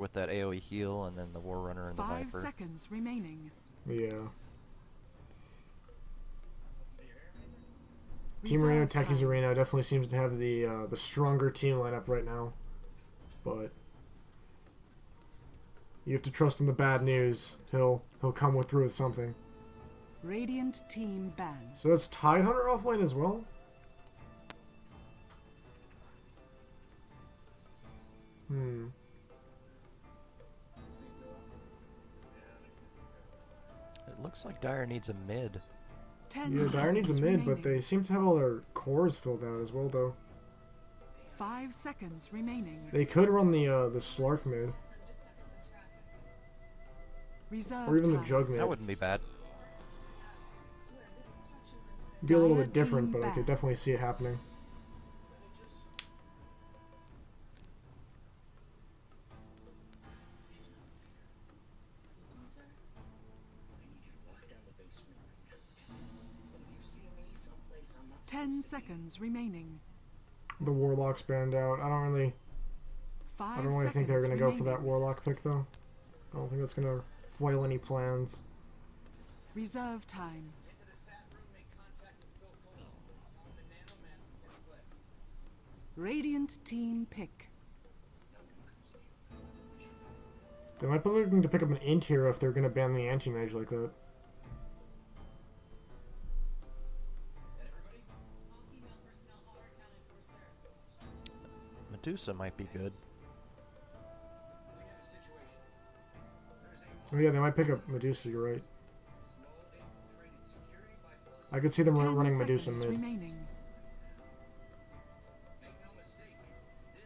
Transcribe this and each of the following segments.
with that AoE heal, and then the War Runner and the Viper. 5 seconds remaining. Yeah. Team Arena, Techies Arena definitely seems to have the stronger team lineup right now, but you have to trust in the bad news. He'll come through with something. Radiant team banned. So that's Tidehunter offline as well. It looks like Dire needs a mid. Yeah, Dire needs a mid, but they seem to have all their cores filled out as well, though. 5 seconds remaining. They could run the Slark mid, Reserve or even the time. Jug mid. That wouldn't be bad. It'd be a little bit Dire different, team but I could back. definitely see it happening. Ten seconds remaining. The Warlock's banned out. I don't really 5 think they're gonna seconds go for that remaining. Warlock pick though. I don't think that's gonna foil any plans. Reserve time. Radiant team pick. They might be looking to pick up an int here if they're gonna ban the anti-mage like that. Medusa might be good. Oh yeah, they might pick up Medusa, you're right. I could see them 10 running Medusa seconds mid. remaining.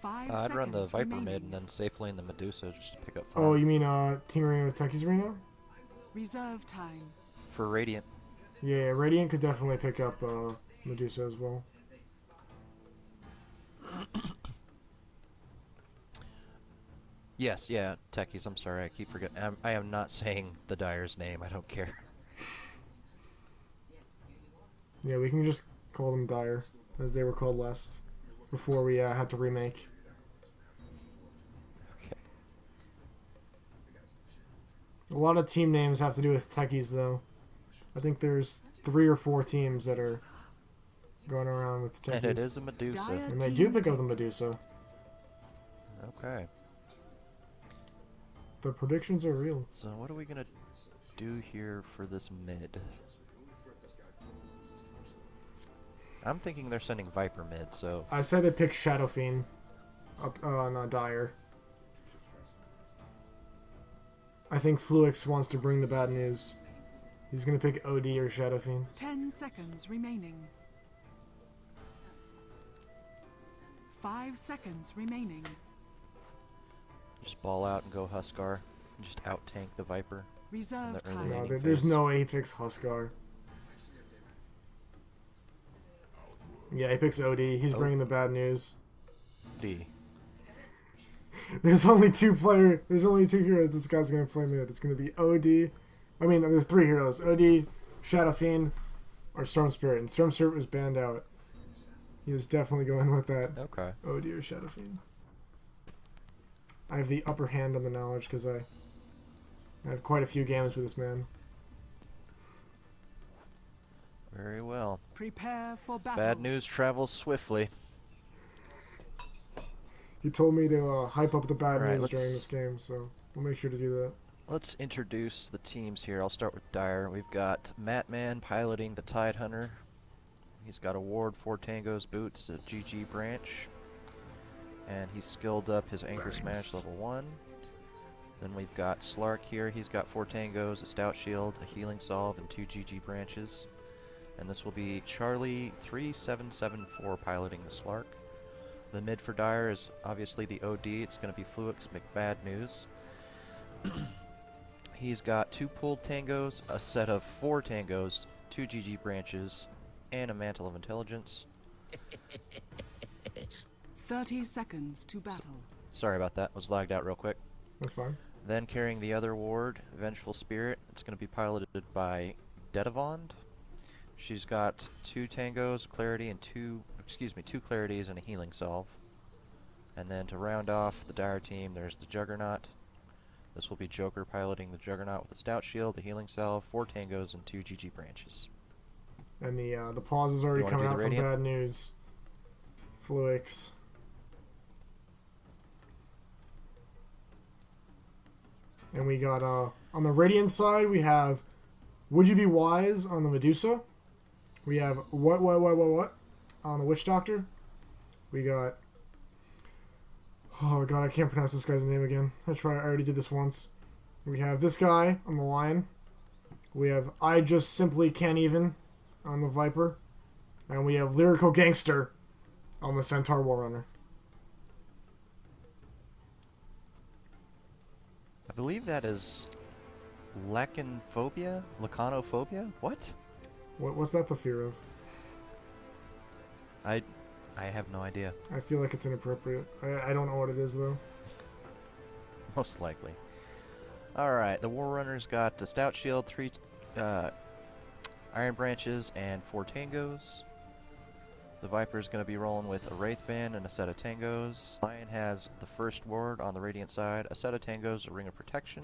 5 I'd run the seconds Viper remaining. mid and then safely in the Medusa just to pick up Oh, farm. you mean Team Arena Techies Arena? Reserve time. For Radiant. Yeah, Radiant could definitely pick up Medusa as well. Yes, yeah, Techies, I'm sorry, I keep forgetting. I am not saying the Dire's name, I don't care. Yeah, we can just call them Dire, as they were called last, before we had to remake. Okay. A lot of team names have to do with Techies, though. I think there's 3 or 4 teams that are going around with Techies. And it is a Medusa. Dire And they do pick up the Medusa. Okay. The predictions are real. So what are we gonna do here for this mid? I'm thinking they're sending Viper mid, so... I said they pick Shadow Fiend up on Dire. I think Fluix wants to bring the bad news. He's gonna pick OD or Shadow Fiend. 10 seconds remaining. 5 seconds remaining. Just ball out and go Huskar. Just out-tank the Viper. Reserve early time. game. No, there's no way he picks Huskar. Yeah, he picks OD. He's bringing the bad news. D. There's only 2 heroes this guy's gonna play mid. It's gonna be OD. I mean, there's 3 heroes. OD, Shadow Fiend, or Storm Spirit. And Storm Spirit was banned out. He was definitely going with that. Okay. OD or Shadow Fiend. I have the upper hand on the knowledge because I have quite a few games with this man. Very well. Prepare for battle. Bad news travels swiftly. He told me to hype up the bad Alright, news during let's- this game, so we'll make sure to do that. Let's introduce the teams here. I'll start with Dire. We've got Matman piloting the Tidehunter. He's got a Ward, 4 Tangos, Boots, a GG branch. And he's skilled up his Anchor Smash level 1. Then we've got Slark here. He's got 4 Tangos, a Stout Shield, a Healing Solve, and 2 GG branches. And this will be Charlie 3774 piloting the Slark. The mid for Dire is obviously the OD. It's going to be Fluix McBad News. He's got 2 pulled Tangos, a set of 4 Tangos, 2 GG branches, and a Mantle of Intelligence. 30 seconds to battle. Sorry about that, was lagged out real quick. That's fine. Then carrying the other ward, Vengeful Spirit, it's going to be piloted by Dedavond. She's got 2 Tangos, a Clarity, and 2 Clarities and a Healing Solve. And then to round off the Dire team, there's the Juggernaut, This will be Joker piloting the Juggernaut with a Stout Shield, a Healing Salve, 4 Tangos, and 2 GG Branches. And the pause is already wanna coming do the out from Radiant? bad news. Fluix. And we got, on the Radiant side, we have Would You Be Wise on the Medusa. We have What on the Witch Doctor. We got, oh god, I can't pronounce this guy's name again. I already did this once. We have this guy on the Lion. We have I Just Simply Can't Even on the Viper. And we have Lyrical Gangster on the Centaur Warrunner. I believe that is Lacanophobia? What? What's that the fear of? I have no idea. I feel like it's inappropriate. I don't know what it is, though. Most likely. Alright, the Warrunner's got the Stout Shield, 3 Iron Branches, and 4 Tangos. The Viper's going to be rolling with a Wraith Band and a set of Tangos. Lion has the first ward on the Radiant side, a set of Tangos, a Ring of Protection.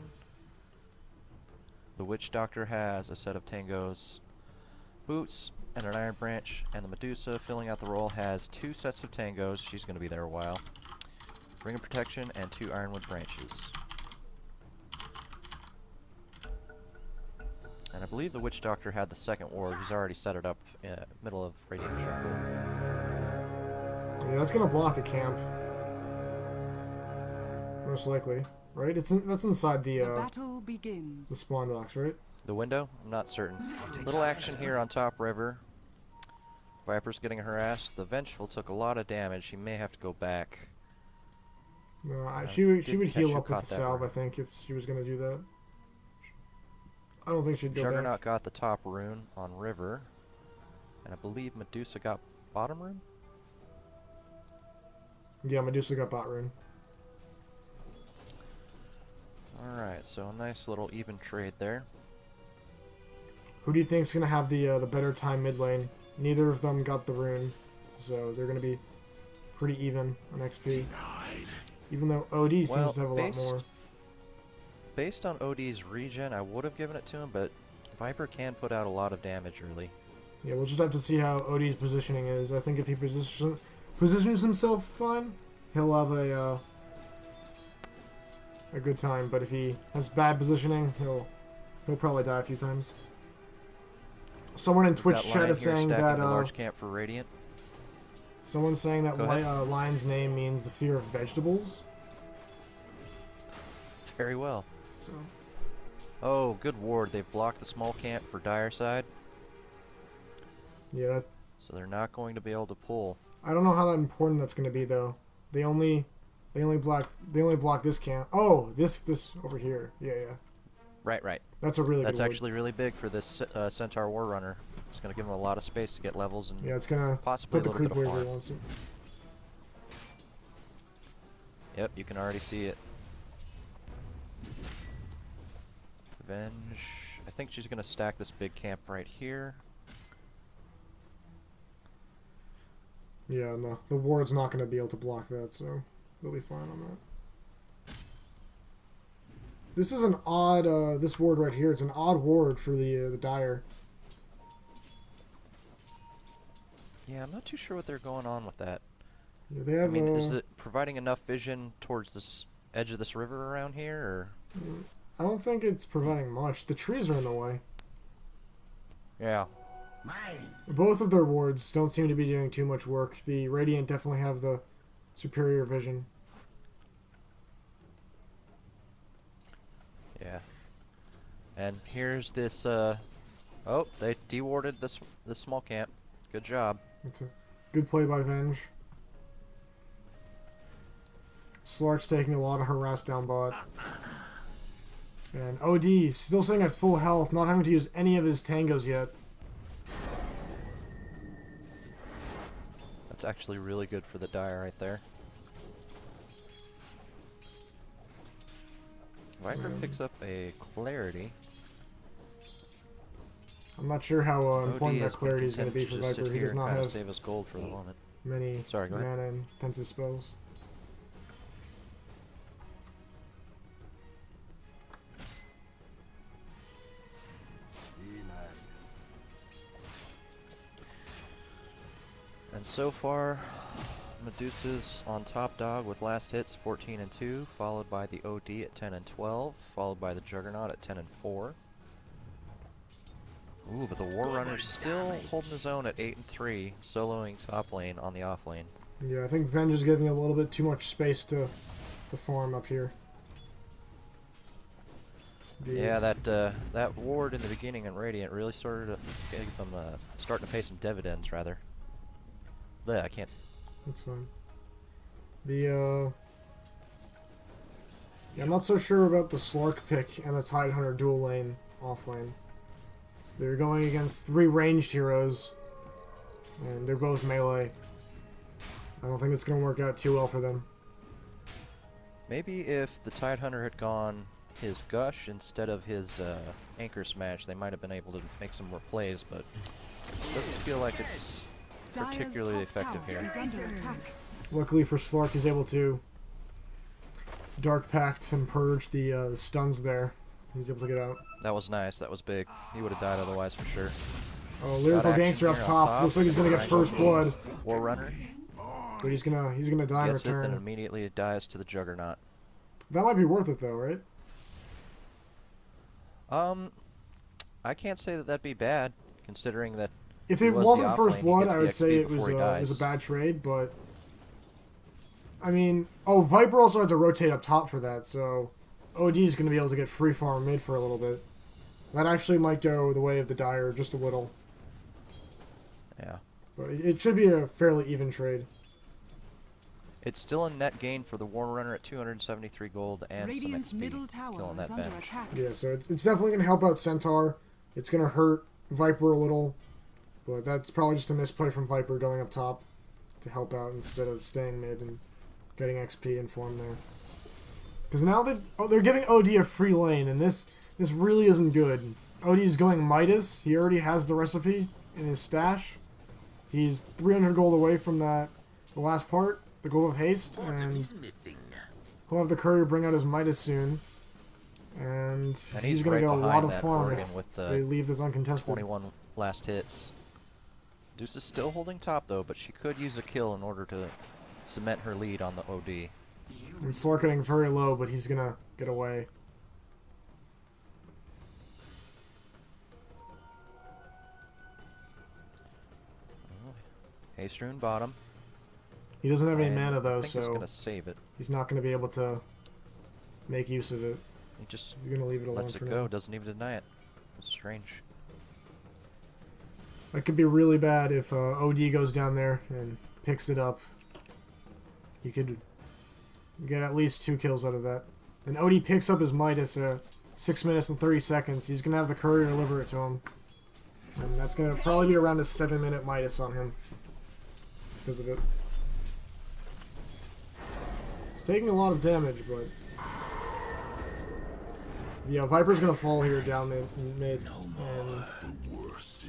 The Witch Doctor has a set of Tangos, boots, and an Iron Branch, and the Medusa, filling out the role, has 2 sets of Tangos. She's going to be there a while. Ring of Protection and 2 Ironwood Branches. And I believe the Witch Doctor had the second ward. He's already set it up in the middle of Radiant Jungle. Yeah, that's gonna block a camp. Most likely, right? That's inside The battle the begins. spawn box, right? The window? I'm not certain. Little action here on top river. Viper's getting harassed. The Vengeful took a lot of damage. He may have to go back. No, I she would didn't catch heal who up with caught the that salve, I rune. think, if she was gonna do that. I don't think she'd go Juggernaut back. got the top rune on river. And I believe Medusa got bottom rune? Yeah, Medusa got bot rune. Alright, so a nice little even trade there. Who do you think's gonna have the better time mid lane? Neither of them got the rune, so they're gonna be pretty even on XP. Even though OD seems to have a lot more. Based on OD's regen, I would have given it to him, but Viper can put out a lot of damage early. Yeah, we'll just have to see how OD's positioning is. I think if he positions himself fine, he'll have a good time. But if he has bad positioning, he'll probably die a few times. Someone in Twitch chat is saying that the large camp for Radiant. someone's saying that Go ahead. Lion's name means the fear of vegetables. Very well. So Oh, good ward. They've blocked the small camp for Dire side, yeah, so they're not going to be able to pull. I don't know how that important that's going to be though. They only block this camp. Oh, this over here. Yeah. Right. That's a really That's good ward. actually really big for this Centaur Warrunner. It's going to give him a lot of space to get levels and Yeah, it's gonna possibly put the a little creep bit of wherever it farm. wants to. Yep, you can already see it. Revenge. I think she's going to stack this big camp right here. Yeah, no, the ward's not gonna be able to block that, so they'll be fine on that. This is an odd, this ward right here. It's an odd ward for the Dire. Yeah, I'm not too sure what they're going on with that. Yeah, they have. I mean, is it providing enough vision towards this edge of this river around here, or? I don't think it's providing much. The trees are in the way. Yeah. Both of their wards don't seem to be doing too much work. The Radiant definitely have the superior vision. Yeah. And here's this, oh, they dewarded this small camp. Good job. It's a good play by Venge. Slark's taking a lot of harass down bot. And OD still sitting at full health, not having to use any of his tangos yet. That's actually really good for the Dire right there. Viper picks up a Clarity. I'm not sure how important that has been clarity is going to be content for just sit Viper. He here does and not kinda have save us gold for the moment. many Sorry, go ahead. mana intensive spells. so far, Medusa's on top dog with last hits 14 and 2, followed by the OD at 10 and 12, followed by the Juggernaut at 10 and 4. Ooh, but the War Runner's still holding his own at 8 and 3, soloing top lane on the off lane. Yeah, I think Venge is giving a little bit too much space to farm up here. Yeah, that ward in the beginning in Radiant really started to give them starting to pay some dividends, rather. Bleh, I can't. That's fine. Yeah, I'm not so sure about the Slark pick and the Tidehunter dual lane off lane. They're going against 3 ranged heroes, and they're both melee. I don't think it's going to work out too well for them. Maybe if the Tidehunter had gone his Gush instead of his Anchor Smash, they might have been able to make some more plays, but it doesn't feel like it's particularly effective here. Luckily for Slark, he's able to Dark Pact and purge the stuns there. He's able to get out. That was nice. That was big. He would have died otherwise for sure. Oh, Lyrical Gangster up top. Looks like he's gonna get first blood. War Runner. But he's gonna die in Gets it, return. and immediately it dies to the Juggernaut. That might be worth it though, right? I can't say that that'd be bad, considering that If he it was wasn't the first offlane, he blood, gets I the would say XP it was before he a dies. bad trade, but I mean, oh, Viper also had to rotate up top for that, so OD is going to be able to get free farm mid for a little bit. That actually might go the way of the Dire just a little. Yeah. But it should be a fairly even trade. It's still a net gain for the War Runner at 273 gold and Radiant's some XP, middle tower killing is that under bench. attack. Yeah, so it's definitely going to help out Centaur. It's going to hurt Viper a little, but that's probably just a misplay from Viper going up top to help out instead of staying mid and getting XP and farm there. Because now that they're giving OD a free lane, and this really isn't good. OD is going Midas. He already has the recipe in his stash. He's 300 gold away from the last part, the Glove of Haste, and he'll have the courier bring out his Midas soon. And he's going to get a lot of farm if they leave this uncontested. 21 last hits. Deuce is still holding top though, but she could use a kill in order to cement her lead on the OD. And Slark getting very low, but he's going to get away. Haste rune bottom. He doesn't have any And mana I though, think he's so gonna save it. he's not going to be able to make use of it. He just He's going to leave it alone lets for it now. go, doesn't even deny it. It's strange. That could be really bad if OD goes down there and picks it up. He could get at least 2 kills out of that. And OD picks up his Midas 6 minutes and 30 seconds. He's going to have the courier deliver it to him. And that's going to probably be around a 7-minute Midas on him because of it. It's taking a lot of damage, but yeah, Viper's going to fall here down mid, and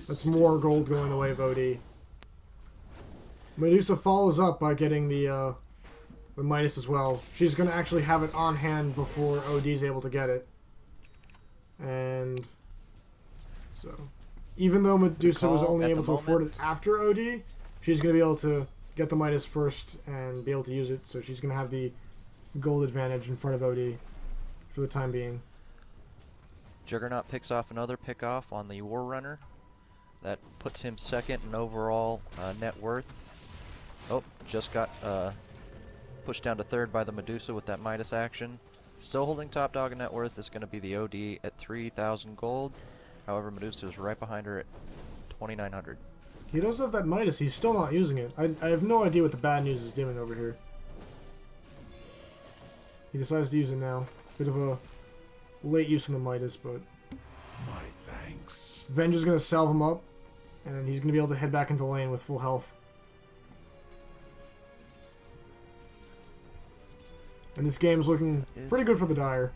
that's more gold going the way of OD. Medusa follows up by getting the Midas as well. She's going to actually have it on hand before OD's able to get it. And so, even though Medusa was only able to afford it after OD, she's going to be able to get the Midas first and be able to use it. So she's going to have the gold advantage in front of OD for the time being. Juggernaut picks off another pickoff on the War Runner. That puts him second in overall net worth. Oh, just got pushed down to third by the Medusa with that Midas action. Still holding top dog in net worth is going to be the OD at 3,000 gold. However, Medusa is right behind her at 2,900. He does have that Midas. He's still not using it. I have no idea what the bad news is doing over here. He decides to use it now. Bit of a late use in the Midas, but My thanks. Venge is going to salve him up, and he's going to be able to head back into lane with full health. And this game is looking pretty good for the Dire.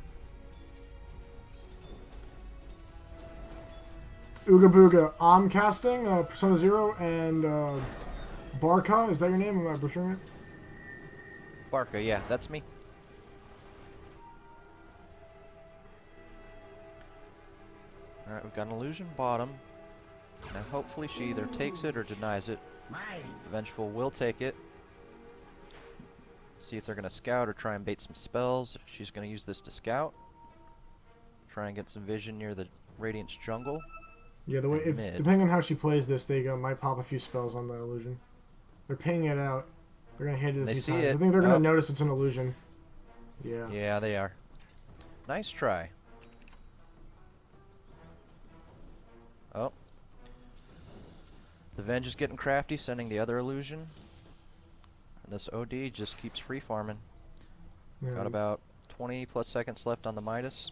Ooga Booga, I'm casting Persona 0 and Barca. Is that your name? Am I butchering it? Barca, yeah, that's me. Alright, we've got an illusion bottom. Now hopefully she either takes it or denies it. Vengeful will take it. See if they're going to scout or try and bait some spells. She's going to use this to scout. Try and get some vision near the Radiant's jungle. Yeah, the way depending on how she plays this, they might pop a few spells on the illusion. They're pinging it out. They're gonna hit it a few times. I think they're gonna notice it's an illusion. Yeah. Yeah, they are. Nice try. Oh. The Venge is getting crafty, sending the other illusion. And this OD just keeps free farming. Yeah. Got about 20 plus seconds left on the Midas.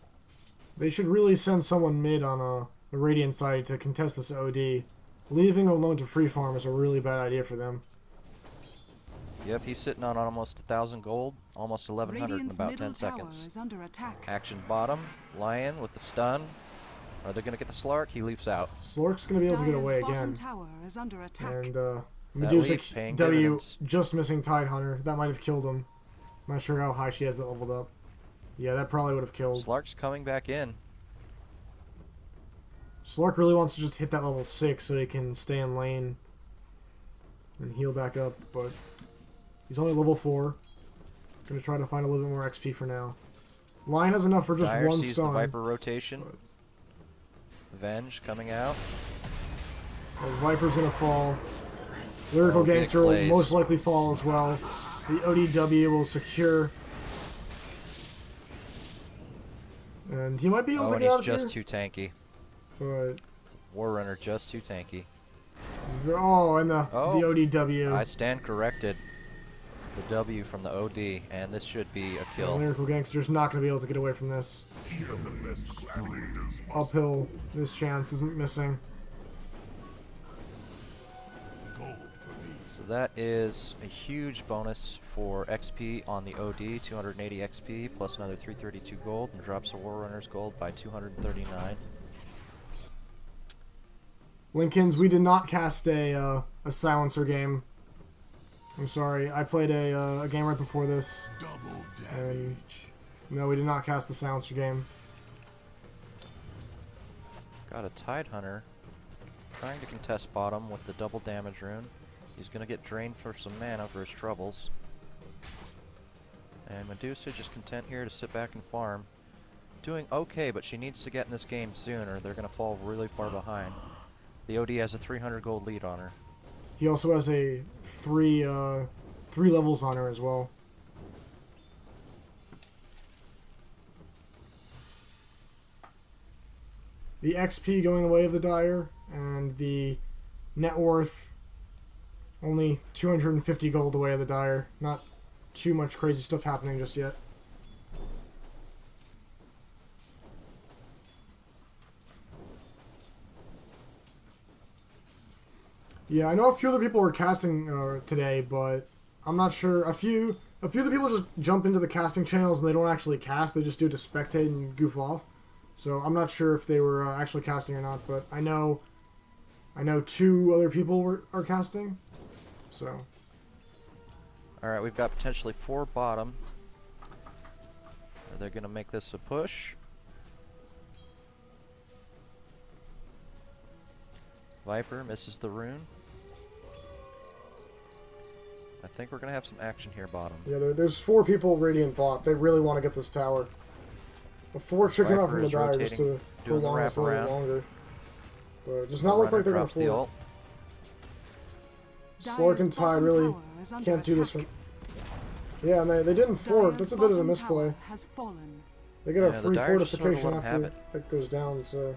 They should really send someone mid on the Radiant side to contest this OD. Leaving alone to free farm is a really bad idea for them. Yep, he's sitting on almost 1,000 gold, almost 1,100 in about 10 middle tower seconds. is under attack. Action bottom, Lion with the stun. Are they going to get the Slark? He leaps out. Slark's going to be able to get away Dyer's again. tower is under attack. And Medusa paying W dividends. just missing Tidehunter. That might have killed him. Not sure how high she has that leveled up. Yeah, that probably would have killed. Slark's coming back in. Slark really wants to just hit that level 6 so he can stay in lane and heal back up, but he's only level 4. Gonna try to find a little bit more XP for now. Lion has enough for just Dyer one sees stun. the Viper rotation. Venge coming out. The Viper's gonna fall. Lyrical Oh, big Gangster will plays. most likely fall as well. The ODW will secure. And he might be able Oh, to and get out he's of just here. too tanky. But Warrunner just too tanky. oh, and the ODW. I stand corrected. The W from the OD, and this should be a The kill. Lyrical Gangster's not going to be able to get away from this. Even the best gladiators must Uphill, this chance isn't missing. go for me. So that is a huge bonus for XP on the OD, 280 XP plus another 332 gold, and drops the Warrunner's gold by 239. Lincolns, we did not cast a silencer game. I'm sorry, I played a game right before this. Double And damage. no, we did not cast the silencer game. Got a Tidehunter trying to contest bottom with the double damage rune. He's going to get drained for some mana for his troubles. And Medusa just content here to sit back and farm. Doing okay, but she needs to get in this game soon or they're going to fall really far behind. The OD has a 300 gold lead on her. He also has a three levels on her as well. The XP going the way of the Dyer, and the net worth only 250 gold the way of the Dyer. Not too much crazy stuff happening just yet. Yeah, I know a few other people were casting today, but I'm not sure. A few of the people just jump into the casting channels and they don't actually cast. They just do it to spectate and goof off. So I'm not sure if they were actually casting or not. But I know 2 other people are casting. So Alright, we've got potentially 4 bottom. They're going to make this a push. Viper misses the rune. I think we're going to have some action here bottom. yeah, there's 4 people Radiant bot. They really want to get this tower. Before tricking off Viper from the is Dyer just to rotating, doing the prolong this a little wraparound. longer. But it does not look like they're going to drops the fall. ult. Slork and Tide bottom really tower is under can't do this attack. from... Yeah, and they didn't fort. Dyer's That's a bit of a bottom misplay. tower has fallen. They get Yeah, a the free Dyer just sorta fortification let 'em have after it. that goes down, so...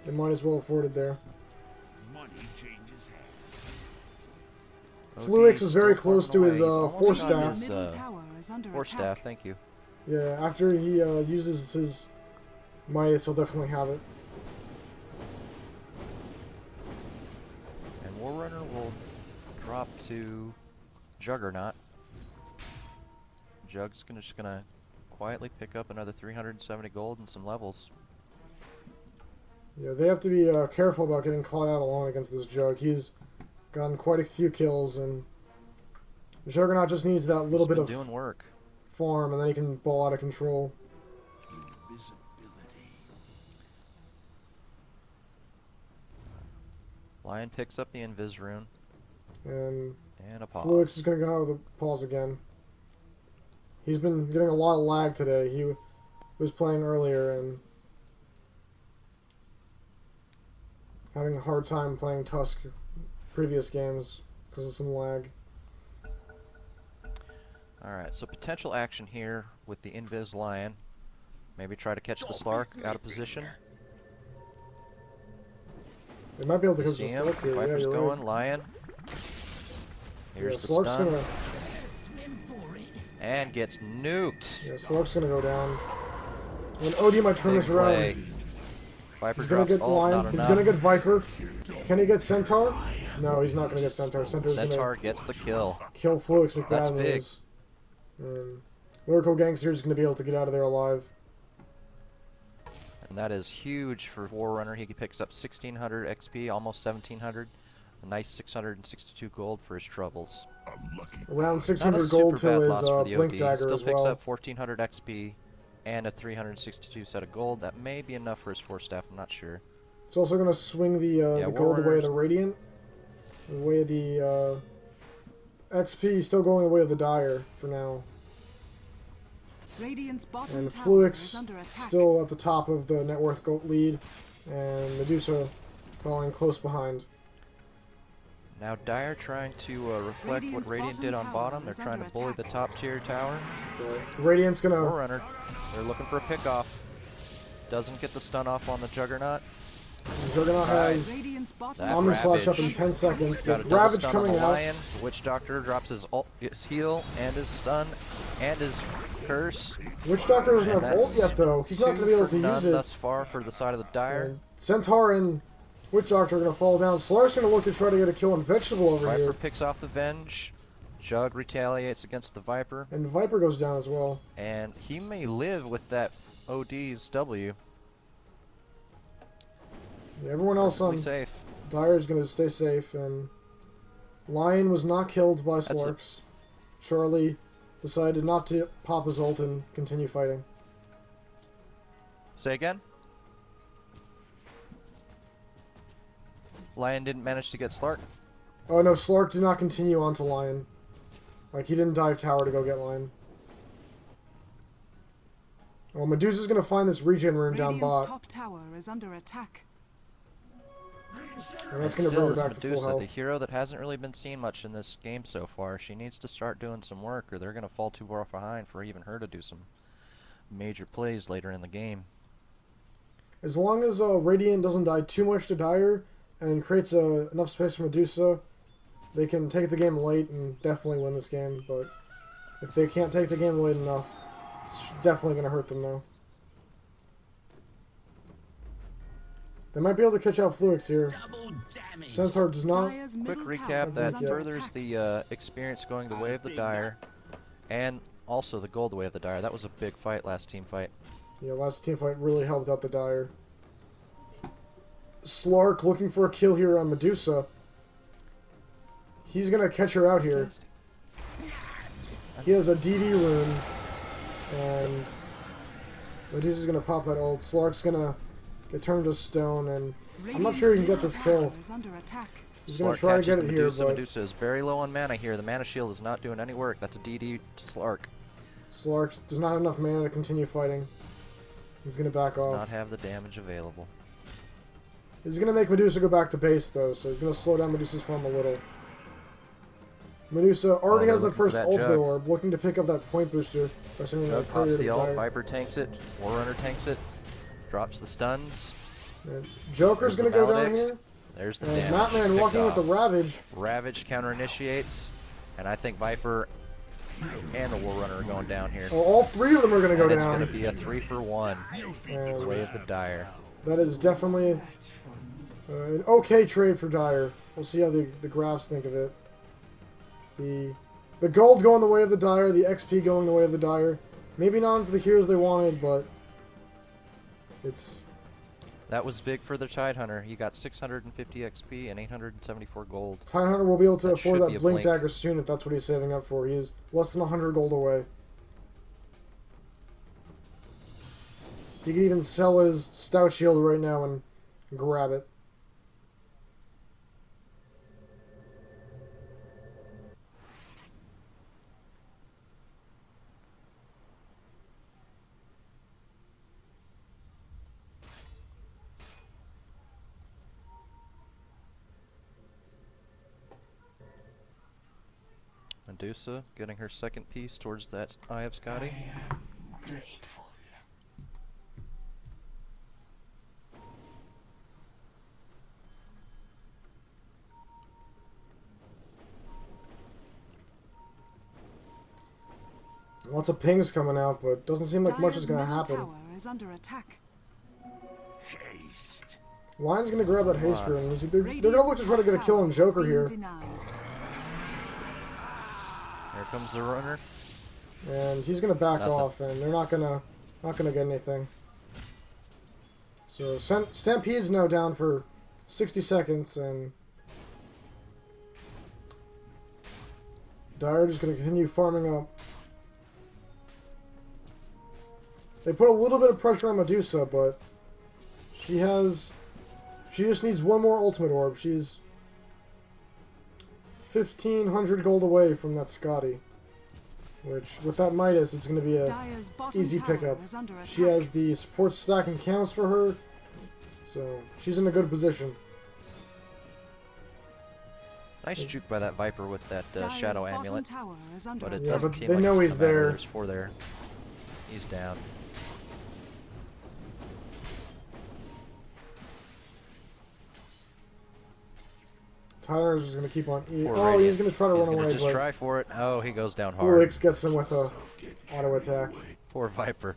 They might as well have forted there. Money changes hands. Fluix is OD's very still close to farming his away. He's almost Force got Staff. His his, middle tower is under Force attack. Staff, thank you. Yeah, after he uses his Midas, he'll definitely have it. And Warrunner will drop to Juggernaut. Jug's just gonna quietly pick up another 370 gold and some levels. Yeah, they have to be careful about getting caught out alone against this Jug. He's gotten quite a few kills, and Juggernaut just needs that little He's bit been of doing work. farm, and then he can ball out of control. Invisibility. Lion picks up the invis rune. And And a pause. Fluix is going to go out with a pause again. He's been getting a lot of lag today. He was playing earlier and having a hard time playing Tusk previous games because of some lag. Alright, so potential action here with the invis Lion. Maybe try to catch the Slark out of position. They might be able to You catch see the him? Slark here. Yeah, Viper's you're going, right. Lion. Yeah, Here's the Slark's stun. gonna. And gets nuked. Yeah, Slark's gonna go down. And OD might turn Big this around. play. Viper He's gonna drops get ult, Lion. not He's enough. gonna get Viper. Can he get Centaur? No, he's not gonna get Centaur. Centaur's Centaur gonna gets the kill. kill Fluix That's McBad big. news. And Lyrical Gangster is gonna be able to get out of there alive. And that is huge for Warrunner. He picks up 1600 XP, almost 1700. A nice 662 gold for his troubles. Around Not a 600 gold super till bad his loss for the Blink OD. Dagger Still as picks well. up 1400 XP and a 362 set of gold. That may be enough for his 4-staff, I'm not sure. It's also gonna swing the gold away of the Radiant. The way of the XP still going the way of the Dire for now. Radiant's bottom And tower is Fluix under attack. still at the top of the net worth gold lead. And Medusa falling close behind. Now Dire trying to reflect Radiant's what Radiant bottom did on tower bottom. They're is trying to under bully the attack. top tier tower. Radiant's gonna. Warrunner, they're looking for a pick off. Doesn't get the stun off on the Juggernaut. Juggernaut has Radiant's bottom That's Omni Slash up in Ravage. 10 seconds. The Got a double Ravage stun on coming the out. Lion. The Witch Doctor drops his ult, his heal, and his stun, and his curse. Witch Doctor doesn't And have that's ult yet though. He's not two gonna be able for to none use it. thus far for the side of the Dire. And Centaur and Witch Doctor are gonna fall down. Slark's gonna look to try to get a kill on Vegetable over Viper here. picks off the Venge. Jug retaliates against the Viper, And Viper goes down as well. and he may live with that OD's W. Yeah, everyone else Perfectly on safe. Dire is gonna stay safe, and Lion was not killed by That's it. Slarks. Charlie decided not to pop his ult and continue fighting. Say again? Lion didn't manage to get Slark. Oh no, Slark did not continue on to Lion. Like, he didn't dive tower to go get Lion. Well, Medusa's gonna find this regen room down Radiant's bot, top tower is under attack. and that's And gonna bring her still back is to full Medusa, health. the hero that hasn't really been seen much in this game so far. She needs to start doing some work, or they're going to fall too far behind for even her to do some major plays later in the game. As long as Radiant doesn't die too much to Dire and creates enough space for Medusa, they can take the game late and definitely win this game. But if they can't take the game late enough, it's definitely going to hurt them though. They might be able to catch out Fluix here. Centaur does not. Dire's Quick middle recap, tower that is under furthers attack. the experience going the way of the Dire, and also the gold the way of the Dire. That was a big fight, last team fight. Yeah, last team fight really helped out the Dire. Slark looking for a kill here on Medusa. He's going to catch her out here. He has a DD rune, and Medusa's gonna pop that ult. Slark's gonna get turned to stone, and I'm not sure he can get this kill. Is under attack. He's gonna Slark try to catches get the it here, Medusa. but Medusa is very low on mana here. The mana shield is not doing any work. That's a DD to Slark. Slark does not have enough mana to continue fighting. He's gonna back off. Not have the damage available. He's gonna make Medusa go back to base though, so he's gonna slow down Medusa's farm a little. Medusa already they're has the looking for first that ultimate Jug. orb, looking to pick up that point booster by sending Jug that pops courier to the ult. Dire. Viper tanks it. Warrunner tanks it. Drops the stuns. And Joker's There's gonna the go down Maledict. here. There's the And damage. Matman Picked walking with off. the Ravage. Ravage counter initiates, and I think Viper and the Warrunner are going down here. Oh, all three of them are gonna go And it's down. going to be a 3-for-1. And Way of the Dire. that is definitely an okay trade for Dire. We'll see how the graphs think of it. The gold going the way of the Dire, the XP going the way of the Dire. Maybe not into the heroes they wanted, but it's That was big for the Tidehunter. He got 650 XP and 874 gold. Tidehunter will be able to That afford should be that a Blink blink. Dagger soon if that's what he's saving up for. He is less than 100 gold away. He can even sell his Stout Shield right now and grab it. Medusa getting her second piece towards that Eye of Scotty. Grateful. Lots of pings coming out, but doesn't seem like much is going to Dire's happen. middle tower is under attack. Haste. Lion's going to grab that haste Wow. rune. They're going to look to try to get a kill on Joker here. Denied. Here comes the runner. And he's going to back Nothing. off, and they're not going to get anything. So Stampede's now down for 60 seconds, and Dire just going to continue farming up. They put a little bit of pressure on Medusa, but she just needs one more ultimate orb. She's 1,500 gold away from that Scotty. Which, with that Midas, it's going to be a Dire's bottom easy tower pickup. is under attack. She has the support stack and camps for her, so she's in a good position. Nice juke by that Viper with that Dire's Shadow bottom Amulet. tower is under But it attack. Yeah, doesn't but seem they like know it's he's gonna matter. there. There's 4 there. He's down. Tyler's just going to keep on eating. Poor Oh, Radiant. he's going to try to He's run gonna away, just but try for it. Oh, he goes down hard. Fluix gets him with a auto attack. Poor Viper.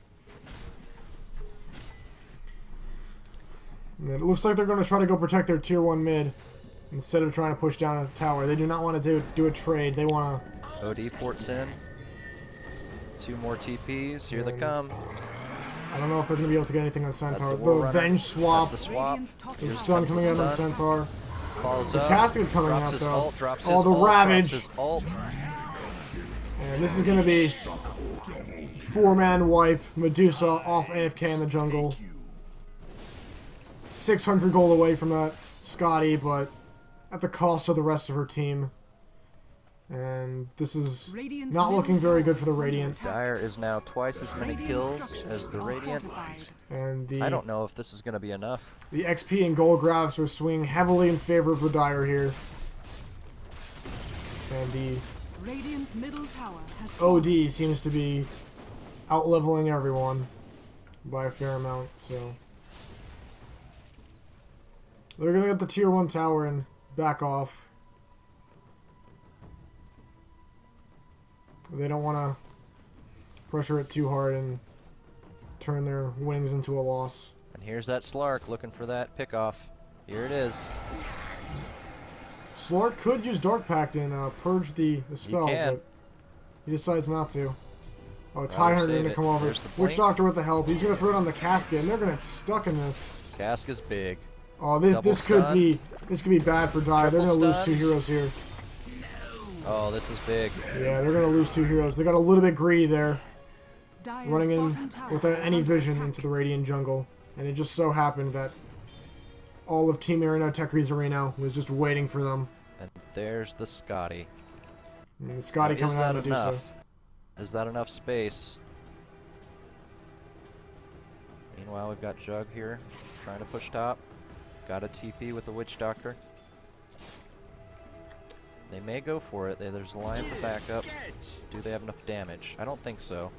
And it looks like they're going to try to go protect their tier 1 mid instead of trying to push down a tower. They do not want to do a trade. They want to... OD ports in. 2 more TPs. Here they And come. I don't know if they're going to be able to get anything on Centaur. the The War Runner. Venge swap. That's the swap. Radiant's top The tower stun is coming out on under the attack. Centaur. Calls The up. casket coming drops out, his though. Ult, drops Oh, his the ult, Ravage. drops his ult. And this is going to be 4-man wipe. Medusa off AFK in the jungle. 600 gold away from that Scotty, but at the cost of the rest of her team. And this is Radiant's not middle looking very tower good for the is under Radiant. attack. Dire is now twice as many Radiant kills structures as the are Radiant. fortified. And I don't know if this is going to be enough. the XP and gold graphs are swinging heavily in favor of the Dire here. And the Radiant's middle tower has fallen. OD seems to be out-leveling everyone by a fair amount, so... They're going to get the tier 1 tower and back off. They don't want to pressure it too hard and turn their wins into a loss. And here's that Slark looking for that pickoff. Here it is. Slark could use Dark Pact and purge the spell, can. but he decides not to. Oh, Rather Tyhunter save going to it. come over. There's the Witch blink. Doctor with the help. He's going to throw it on the casket, and they're going to get stuck in this. Cask is big. Oh, Double this could stun. be bad for Dai. They're Triple going to lose stun. 2 heroes here. Oh, this is big. Yeah, they're going to lose 2 heroes. They got a little bit greedy there, Dire's running in bottom tower without is any under vision attack. into the Radiant jungle. And it just so happened that all of Team Arena Tekri's Arena was just waiting for them. And there's the Scotty. And Scotty Now, coming is out that of Medusa. enough? Is that enough space? Meanwhile, we've got Jug here, trying to push top. Got a TP with the Witch Doctor. They may go for it. There's a line for backup. Do they have enough damage? I don't think so.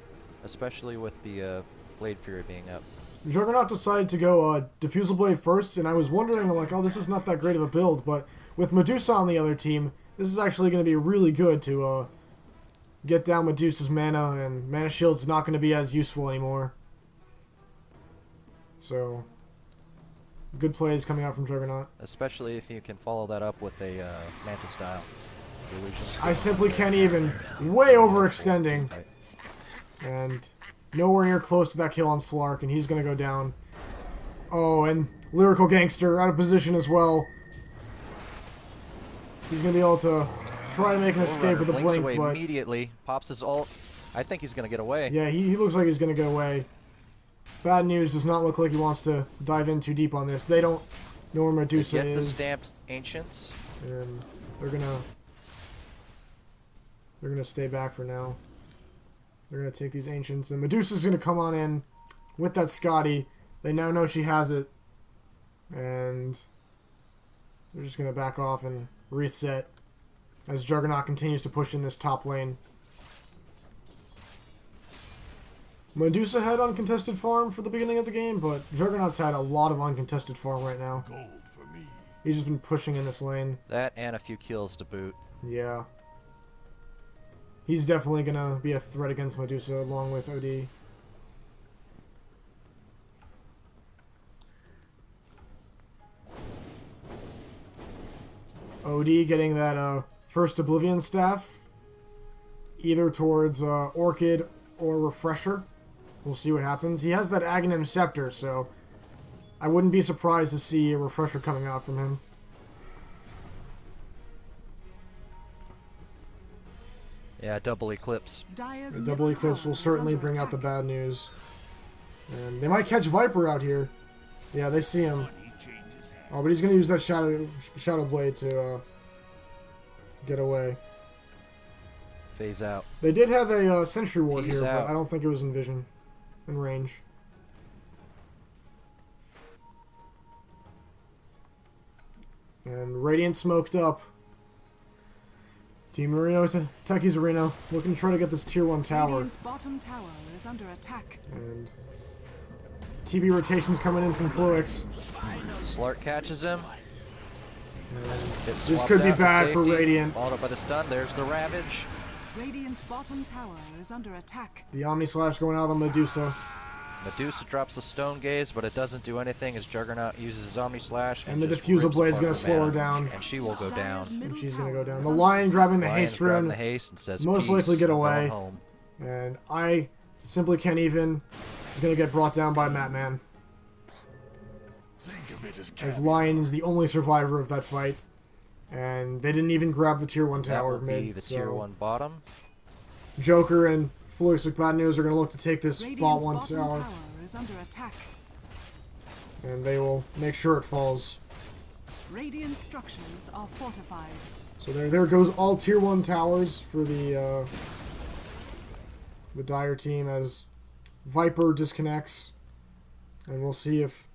Especially with the Blade Fury being up. Juggernaut decided to go Diffusal Blade first, and I was wondering, like, oh, this is not that great of a build, but with Medusa on the other team, this is actually going to be really good to get down Medusa's mana, and Mana Shield's not going to be as useful anymore. So, good plays coming out from Juggernaut. Especially if you can follow that up with a Manta style. Delusion. I simply can't even. Way overextending. And nowhere near close to that kill on Slark, and he's going to go down. Oh, and Lyrical Gangster out of position as well. He's going to be able to try to make an escape with a Blinks blink, away but immediately. Pops his ult. I think he's gonna get away. yeah, he looks like he's going to get away. Bad news, does not look like he wants to dive in too deep on this. They don't know where They Medusa get the is. stamped ancients. And they're gonna stay back for now. They're gonna take these ancients, and Medusa's gonna come on in with that Scotty. They now know she has it, and they're just gonna back off and reset. as Juggernaut continues to push in this top lane. Medusa had uncontested farm for the beginning of the game, but Juggernaut's had a lot of uncontested farm right now. Gold for me. He's just been pushing in this lane. That and a few kills to boot. Yeah. He's definitely gonna be a threat against Medusa along with OD. OD getting that first Oblivion staff, either towards Orchid or Refresher. We'll see what happens. He has that Aghanim Scepter, so I wouldn't be surprised to see a Refresher coming out from him. Yeah, double Eclipse. Dire's The middle double Eclipse tower will is certainly under bring out the attack. bad news. And they might catch Viper out here. Yeah, they see him. Money changes hands. Oh, but he's going to use that Shadow Blade to get away. Phase out. They did have a Sentry Ward Peace here, out. but I don't think it was in vision, in range. And Radiant smoked up. Team Marino to Techie's Arena, looking to try to get this tier 1 tower. Radiant's bottom tower is under attack. And TB rotations coming in from Fluix. Slark catches him. Gets This swapped could be out to bad for safety. Radiant. Followed up by the stun. There's the Ravage. Radiant's bottom tower is under attack. The Omni Slash going out on Medusa. Medusa drops the Stone Gaze, but it doesn't do anything as Juggernaut uses his Omni Slash. And the just Diffusal rips Blade's apart gonna the slow her mana, down. And she will go down. Dire's middle And she's going to tower go down. is The under Lion attack. grabbing the Lion's haste grabbing rune. the haste and says, Most "Peace, likely get I'm going away." home." And I simply can't even. He's going to get brought down by Matman. Think of it as As cash. Lion is the only survivor of that fight. And they didn't even grab the tier 1 That tower will mid. be the so tier 1 bottom. Joker and Fluix with bad news are going to look to take this Radiant's bot 1 bottom tower. tower is under attack. And they will make sure it falls. Radiant structures are fortified. So there goes all tier 1 towers for the Dire team as Viper disconnects. And we'll see if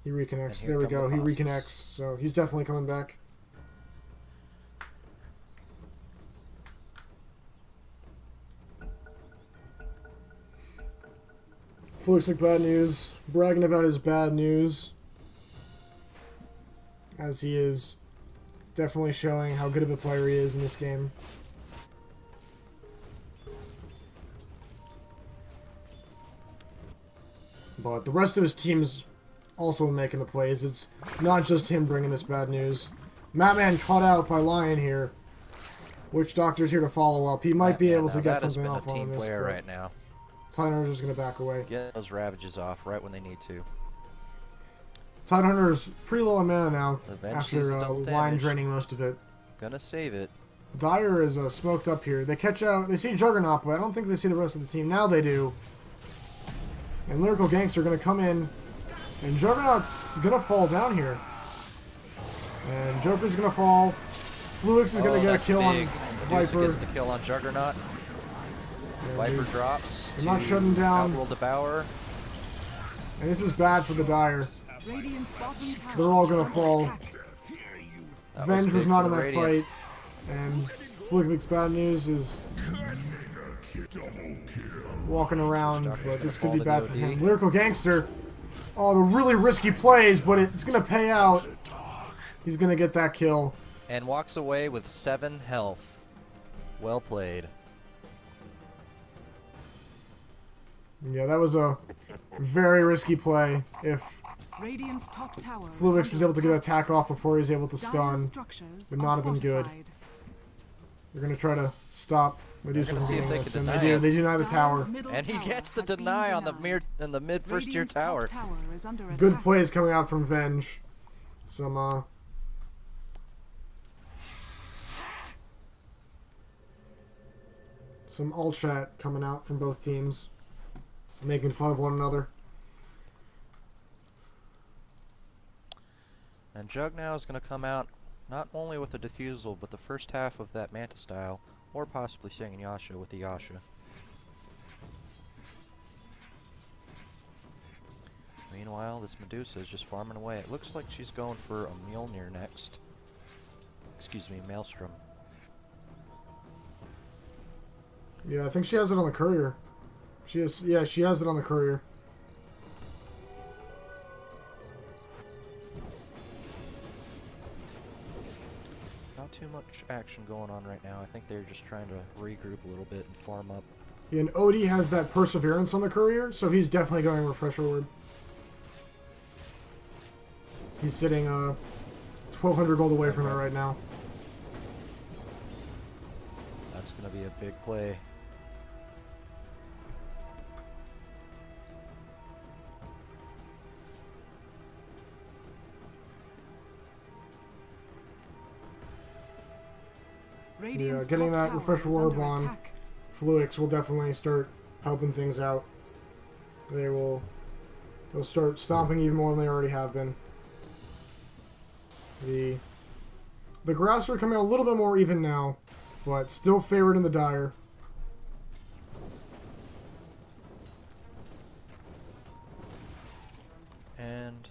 he reconnects. And here There we come go. the He bosses. reconnects. So he's definitely coming back. Fluix with bad news. Bragging about his bad news. As he is definitely showing how good of a player he is in this game. But the rest of his team's also making the plays. It's not just him bringing this bad news. Matman caught out by Lion here. Witch Doctor's here to follow up. He might be Yeah, able now to get that has something been off a on team this. player But right now. Tidehunter's just going to back away. Get those Ravages off right when they need to. Tidehunter's pretty low on mana now Eventually after it's double Lion damage. draining most of it. Gonna save it. Dire is smoked up here. They catch out. They see Juggernaut, but I don't think they see the rest of the team. Now they do. And Lyrical Gangster going to come in. And Juggernaut is going to fall down here. And Joker's going to fall. Fluix is going to get a that's kill on big. Medusa Viper. gets the kill on Juggernaut. And Viper they- drops. they're not to shutting down. Outworld Devourer. And this is bad for the Dire. Radiant's bottom tower They're all is gonna under fall. attack. That Venge was big not for in the that Radiant. fight. And Fluix bad news is walking around, but this could be bad for him. Lyrical Gangster. Oh, the really risky plays, but it's going to pay out. He's going to get that kill. And walks away with 7 health. Well played. Yeah, that was a very risky play. If Radiant's top tower is Fluix under was able to get an attack. attack off before he was able to Dire's stun, structures would are not have been good. fortified. they're going to try to stop Medusa gonna from see if getting they this. can And they deny do. it. They deny the Dire's tower. middle And he tower gets the has been deny on the denied. mid first tier Radiant's top tower. tower is under Good attack. plays coming out from Venge. Some all chat coming out from both teams, making fun of one another. And Jug now is going to come out not only with the Diffusal, but the first half of that Manta style, or possibly singing Yasha with the Yasha. Meanwhile, this Medusa is just farming away. It looks like she's going for a Mjolnir next. Excuse me, Maelstrom. Yeah, I think she has it on the courier. She has it on the courier. Not too much action going on right now. I think they're just trying to regroup a little bit and farm up. Yeah, and Odie has that perseverance on the courier, so he's definitely going refresher ward. He's sitting 1,200 gold away from it right now. That's going to be a big play. Radiant's getting top that tower refresher is orb under on attack. Fluix will definitely start helping things out. They'll start stomping even more than they already have been. The grass are coming a little bit more even now, but still favored in the Dire. And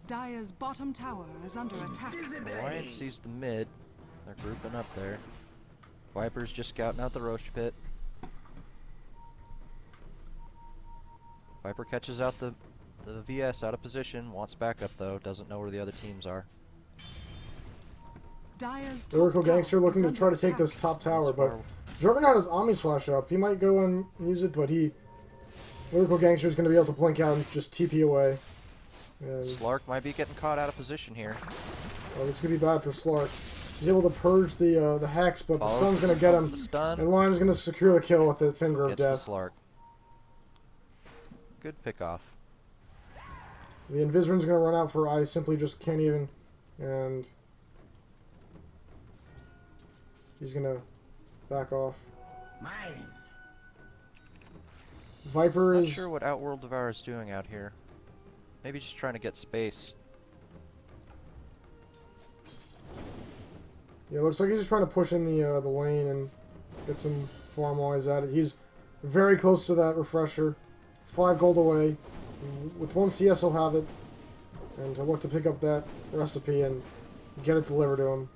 Dire's bottom tower is under attack. Alliance sees the mid. They're grouping up there. Viper's just scouting out the Roche pit. Viper catches out the VS out of position, wants backup though, doesn't know where the other teams are. Dire's top Oracle tower Gangster looking is to try to under take this attack. top tower, but Juggernaut has Omni Slash up. He might go and use it, but Oracle Gangster is going to be able to blink out and just TP away. And Slark might be getting caught out of position here. this is going to be bad for Slark. He's able to purge the Hex, but the stun's going to get him. The stun And Lime's going to secure the kill with the Finger of gets Death. the Slark. Good pick off. The Invisron's going to run out for I simply just can't even. And he's going to back off. Mine. Viper Not is... sure what Outworld Devour is doing out here. Maybe just trying to get space. Yeah, looks like he's just trying to push in the lane and get some farm while he's at it. He's very close to that refresher. 5 gold away. With 1 CS he'll have it. And to look to pick up that recipe and get it delivered to him.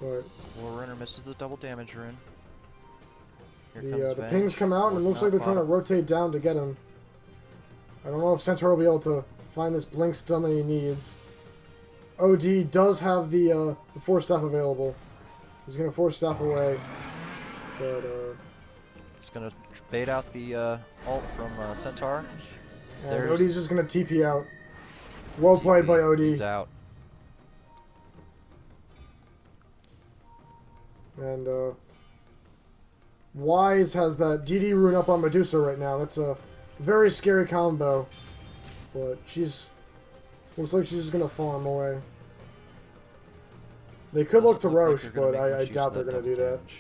But Warrunner misses the double damage rune. Here the comes pings Venge. come out and it looks like they're trying to rotate down to get him. I don't know if Centaur will be able to find this blink stun that he needs. OD does have the Force Staff available. He's going to Force Staff away. But, It's gonna bait out the ult from Centaur. and There's- OD's just going to TP out. Well played by He's OD. out. And, Wise has that DD rune up on Medusa right now. That's a very scary combo. But looks like she's just going to farm away. They could look to Doesn't look like Roche, they're gonna but make I much use doubt of they're going to do double that. damage.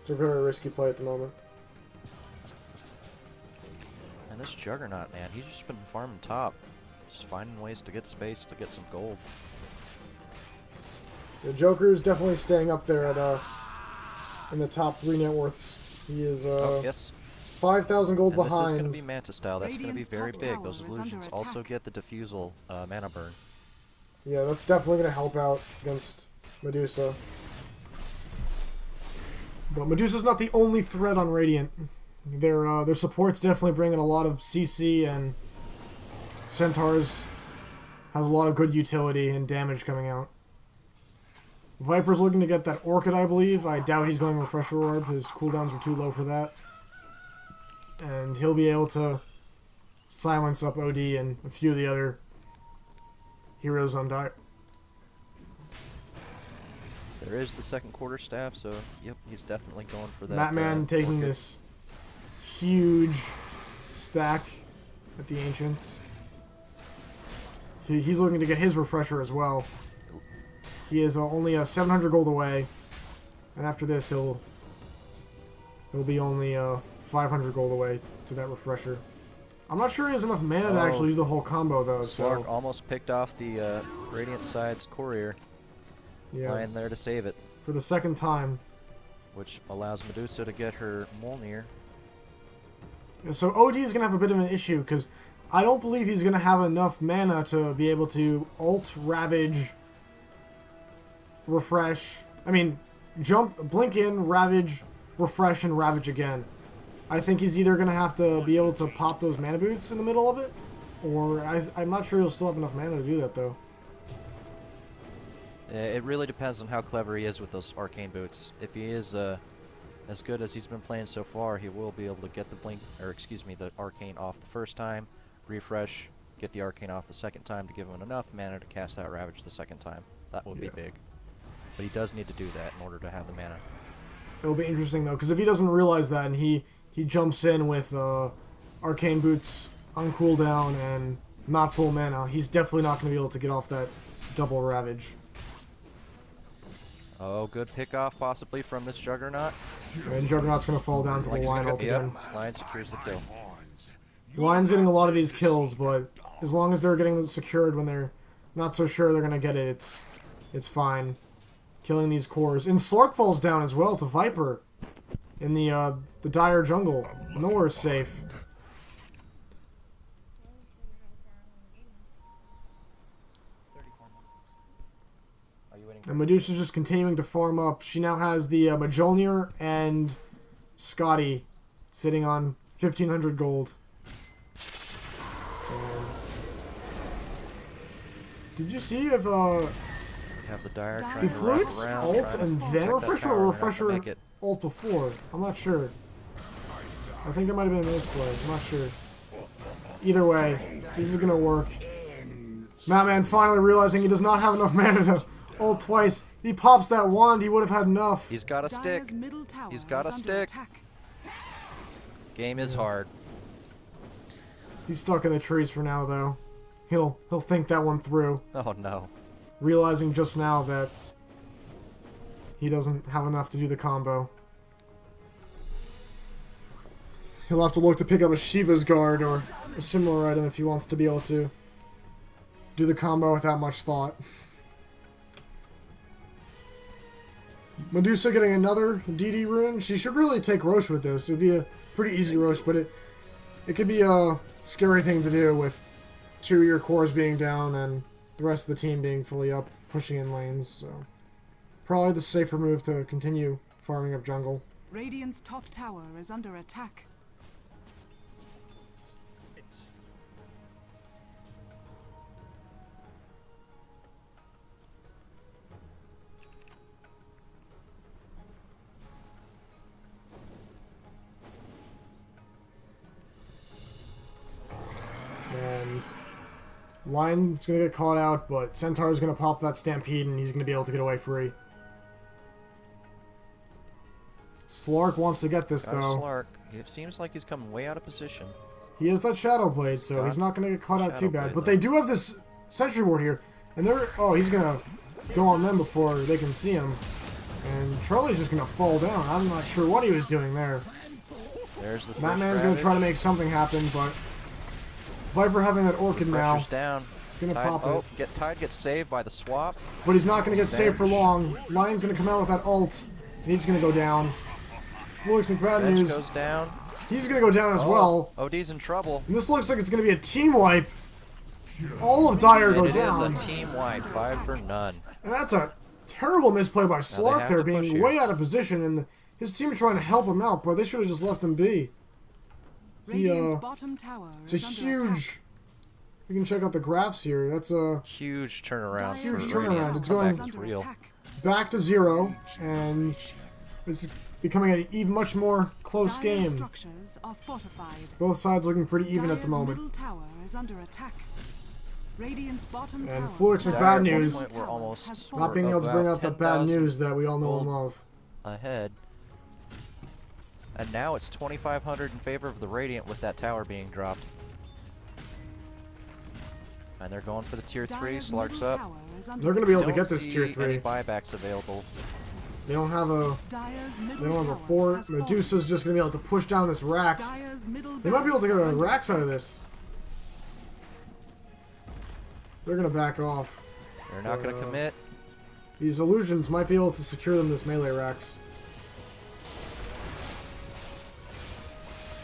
It's a very risky play at the moment. And this Juggernaut, man, he's just been farming top. Just finding ways to get space to get some gold. The Joker is definitely staying up there at in the top 3 net worths. He is Oh, yes. 5,000 gold And this is behind. going to be Manta style. That's going to be Radiant's very top big. tower Those is under illusions also attack. get the diffusal mana burn. Yeah, that's definitely going to help out against Medusa. But Medusa's not the only threat on Radiant. Their support's definitely bringing a lot of CC, and Centaurs has a lot of good utility and damage coming out. Viper's looking to get that Orchid, I believe. I doubt he's going Refresher Orb. His cooldowns were too low for that. And he'll be able to silence up OD and a few of the other heroes on Dire. There is the second quarter staff, so yep, he's definitely going for that. Matman taking Orchid. this huge stack at the Ancients. He's looking to get his refresher as well. He is only 700 gold away, and after this he'll be only 500 gold away to that refresher. I'm not sure he has enough mana to actually do the whole combo though. Slark So almost picked off the Radiant side's courier, yeah, lying there to save it, for the second time. which allows Medusa to get her Mjolnir. So OD is gonna have a bit of an issue because I don't believe he's gonna have enough mana to be able to ult Ravage refresh. I mean, jump, blink in, ravage, refresh, and ravage again. I think he's either going to have to be able to pop those mana boots in the middle of it, or I'm not sure he'll still have enough mana to do that, though. It really depends on how clever he is with those arcane boots. If he is as good as he's been playing so far, he will be able to get the blink, or excuse me, the arcane off the first time, refresh, get the arcane off the second time to give him enough mana to cast out ravage the second time. That would be big. But he does need to do that in order to have the mana. It'll be interesting, though, because if he doesn't realize that and he jumps in with arcane boots on cooldown and not full mana, he's definitely not going to be able to get off that double ravage. Oh, good pick off possibly from this Juggernaut. And Juggernaut's going to fall down to the line altogether. Yep, Lion secures the kill. Lion's getting a lot of these kills, but as long as they're getting them secured when they're not so sure they're going to get it, it's fine. Killing these cores. And Slark falls down as well to Viper in the dire jungle. Nowhere is safe. And Medusa's just continuing to farm up. She now has the Mjolnir and Scotty sitting on 1,500 gold. Did you see if Have the Dire trying did to wrap Fluix around, ult trying and to then protect that refresher tower, or they're not gonna refresher make it. ult before? I'm not sure. I think that might have been a misplay. I'm not sure. Either way, this is gonna work. Madman finally realizing he does not have enough mana to ult twice. He pops that wand, he would have had enough. He's got a stick. He's got a stick. Game is hard. He's stuck in the trees for now, though. He'll think that one through, Oh no. realizing just now that he doesn't have enough to do the combo. He'll have to look to pick up a Shiva's Guard or a similar item if he wants to be able to do the combo without much thought. Medusa getting another DD rune. She should really take Roche with this. It would be a pretty easy Roche, but it could be a scary thing to do with 2 of your cores being down and the rest of the team being fully up, pushing in lanes. So probably the safer move to continue farming up jungle. Radiant's top tower is under attack. And Lion's going to get caught out, but Centaur's going to pop that Stampede and he's going to be able to get away free. Slark wants to get this, Got a though. Slark. It seems like he's coming way out of position. He has that Shadow Blade, so Got he's not going to get caught out too Shadow bad. Blade, But though. they do have this Sentry Ward here, and they're... Oh, he's going to go on them before they can see him. And Charlie's just going to fall down. I'm not sure what he was doing there. There's the Madman's going to try to make something happen, but Viper having that Orchid now. Pressure's down. He's going to Tide, pop oh, it. Tide gets saved by the swap. But he's not going to get saved for long. Lion's going to come out with that ult, and he's going to go down. Fluix with bad Bench news. goes down. He's going to go down as well. OD's in trouble. And this looks like it's going to be a team wipe. All of Dire And go it down. is a team wipe, 5 for none. And that's a terrible misplay by have Slark there, to being push here. way out of position, and his team is trying to help him out, but they should have just left him be. Radiant's bottom tower It's a is under huge... attack. You can check out the graphs here. That's a Huge turnaround. Huge for turnaround. Radiant. It's Comeback going- is Under real. attack. back to 0, and it's becoming an even much more close Dire's game. structures are fortified. Both sides looking pretty even at the Dire's moment. middle tower is under attack. Radiant's bottom And tower. Fluix with Dire bad at one news. point were almost Not being able to bring out that bad 10,000 news that we all know and love. ahead. And now it's 2,500 in favor of the Radiant with that tower being dropped. And they're going for the tier 3. Dire's Slark's middle up. tower is under They're going to be able to Don't get this see tier any 3. buybacks available. They don't have a... Dire's They middle don't have a tower fort. has fallen. Medusa's just going to be able to push down this Rax. Dire's middle They might be able to get a barracks are Rax out of this. They're going to back off. They're not going to commit. These illusions might be able to secure them this melee Rax.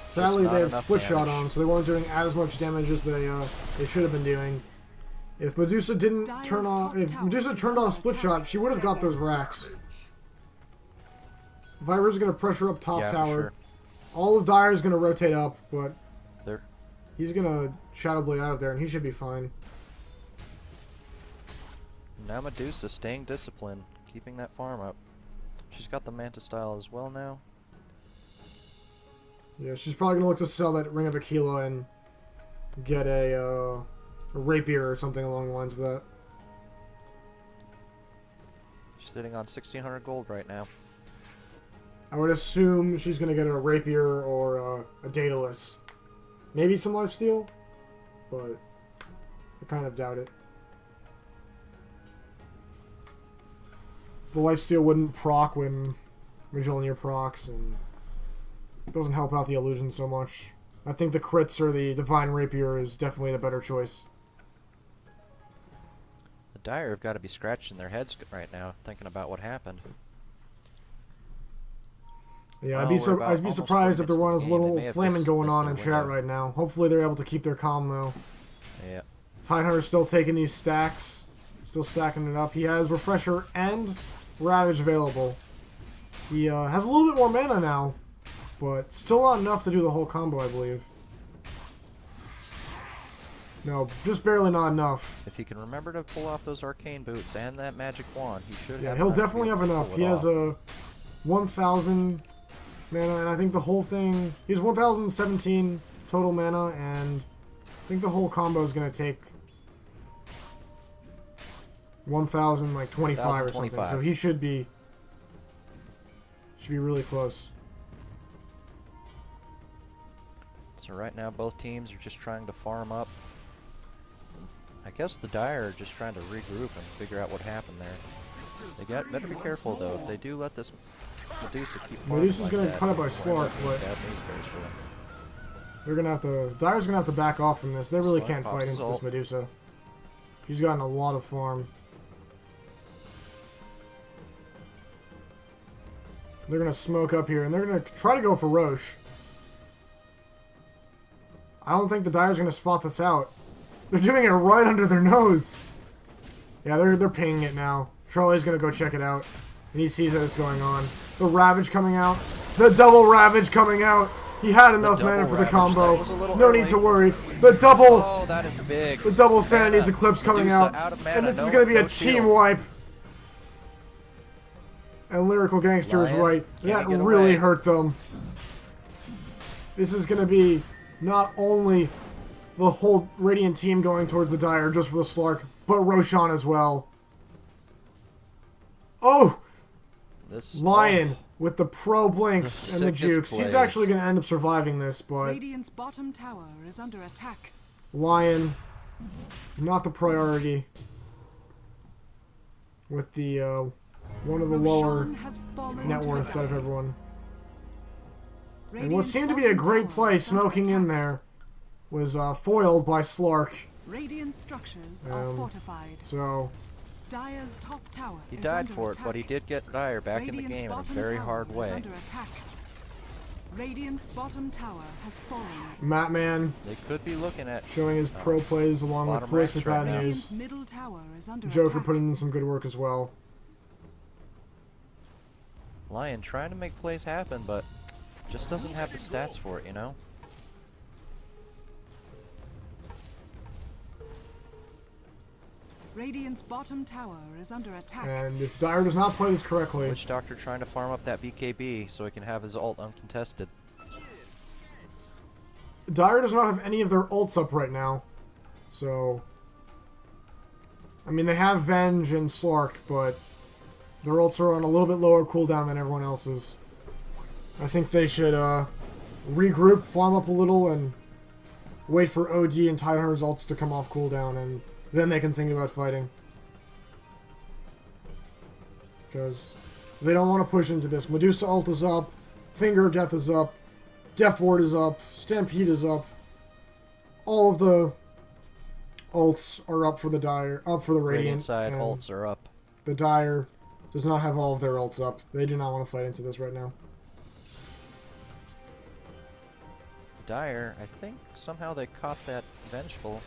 Sadly, not they had enough split shot damage. on, so they weren't doing as much damage as they should have been doing. If Medusa didn't Dire's turn off, top if tower Medusa is turned under off split attack. shot, she would have got those racks. Viper's gonna pressure up top Yeah, for tower. sure. All of Dire's gonna rotate up, but They're he's gonna Shadow Blade out of there, and he should be fine. now Medusa staying disciplined, keeping that farm up. She's got the Manta style as well now. Yeah, she's probably gonna look to sell that Ring of Aquila and get a rapier or something along the lines of that. She's sitting on 1,600 gold right now. I would assume she's gonna get a rapier or a Daedalus. Maybe some lifesteal, but I kind of doubt it. The lifesteal wouldn't proc when Mjolnir procs, and it doesn't help out the illusion so much. I think the crits or the Divine Rapier is definitely the better choice. The Dire have got to be scratching their heads right now, thinking about what happened. Yeah, Well, I'd be we're I'd be almost surprised 4 if there minutes was to a the game. They may little have flaming going missed on their in chat window. right now. Hopefully they're able to keep their calm though. Yeah. Tidehunter's still taking these stacks, still stacking it up. He has Refresher and Ravage available. He has a little bit more mana now, but still not enough to do the whole combo, I believe. No, just barely not enough. If he can remember to pull off those arcane boots and that magic wand, he should Yeah, have he'll enough to definitely be able have to enough. pull He it has off. a 1,000 mana, and I think the whole thing... He has 1,017 total mana, and I think the whole combo is going to take 1,025 or something. 1,025. So he should be really close. So right now both teams are just trying to farm up. I guess the Dire are just trying to regroup and figure out what happened there. They better be careful though. If they do let this Medusa keep farming Medusa's like gonna that, cut it by it's gonna Slark, be but bad news bears for them. they're gonna have to... Dire's gonna have to back off from this. They really Slark can't pops fight his into this ult. Medusa. She's gotten a lot of farm. They're gonna smoke up here, and they're gonna try to go for Roche. I don't think the Dire's gonna spot this out. They're doing it right under their nose. Yeah, they're pinging it now. Charlie's gonna go check it out, and he sees that it's going on. The Ravage coming out. The double Ravage coming out. He had enough double mana for the Ravage, combo. that was a little No early. need to worry. The double Oh, that is big. the double Sanity's Mana. Eclipse coming Medusa out. of mana, And this is no- going to be a no team shield. wipe. And Lyrical Gangster is Lion, right. can That he get really away? hurt them. This is going to be not only the whole Radiant team going towards the Dire just for the Slark, but Roshan as well. Oh! This Lion with the pro blinks The and the sickest jukes. He's plays. actually going to end up surviving this, but Radiant's bottom tower is under attack. Lion is not the priority. With the one of the lower Roshan has fallen net to worths the out of ground. everyone. And what Radiant's seemed to be a bottom great tower play is under smoking in attack. there was foiled by Slark. Radiant structures are fortified. So Dire's top tower He is died under for it, attack. but he did get Dire back in the Radiant's game in a bottom very tower hard is way. under attack. Radiant's bottom tower has fallen. Matman They could be looking at showing his pro plays along with bottom Flakes with ranks right bad now. Radiant's news. middle tower is under Joker attack. putting in some good work as well. Lion trying to make plays happen, but just doesn't have the stats for it, you know? Radiant's bottom tower is under attack. And if Dire does not play this correctly, Witch Doctor trying to farm up that BKB so he can have his ult uncontested. Dire does not have any of their ults up right now. So, I mean, they have Venge and Slark, but their ults are on a little bit lower cooldown than everyone else's. I think they should regroup, farm up a little, and wait for OD and Tidehunter's ults to come off cooldown, and then they can think about fighting. Because they don't want to push into this. Medusa ult is up, Finger of Death is up, Death Ward is up, Stampede is up. All of the ults are up for the Dire, up for the Radiant Radiant. side and ults are up. the Dire does not have all of their ults up. They do not want to fight into this right now. Dire, I think somehow they caught that Vengeful.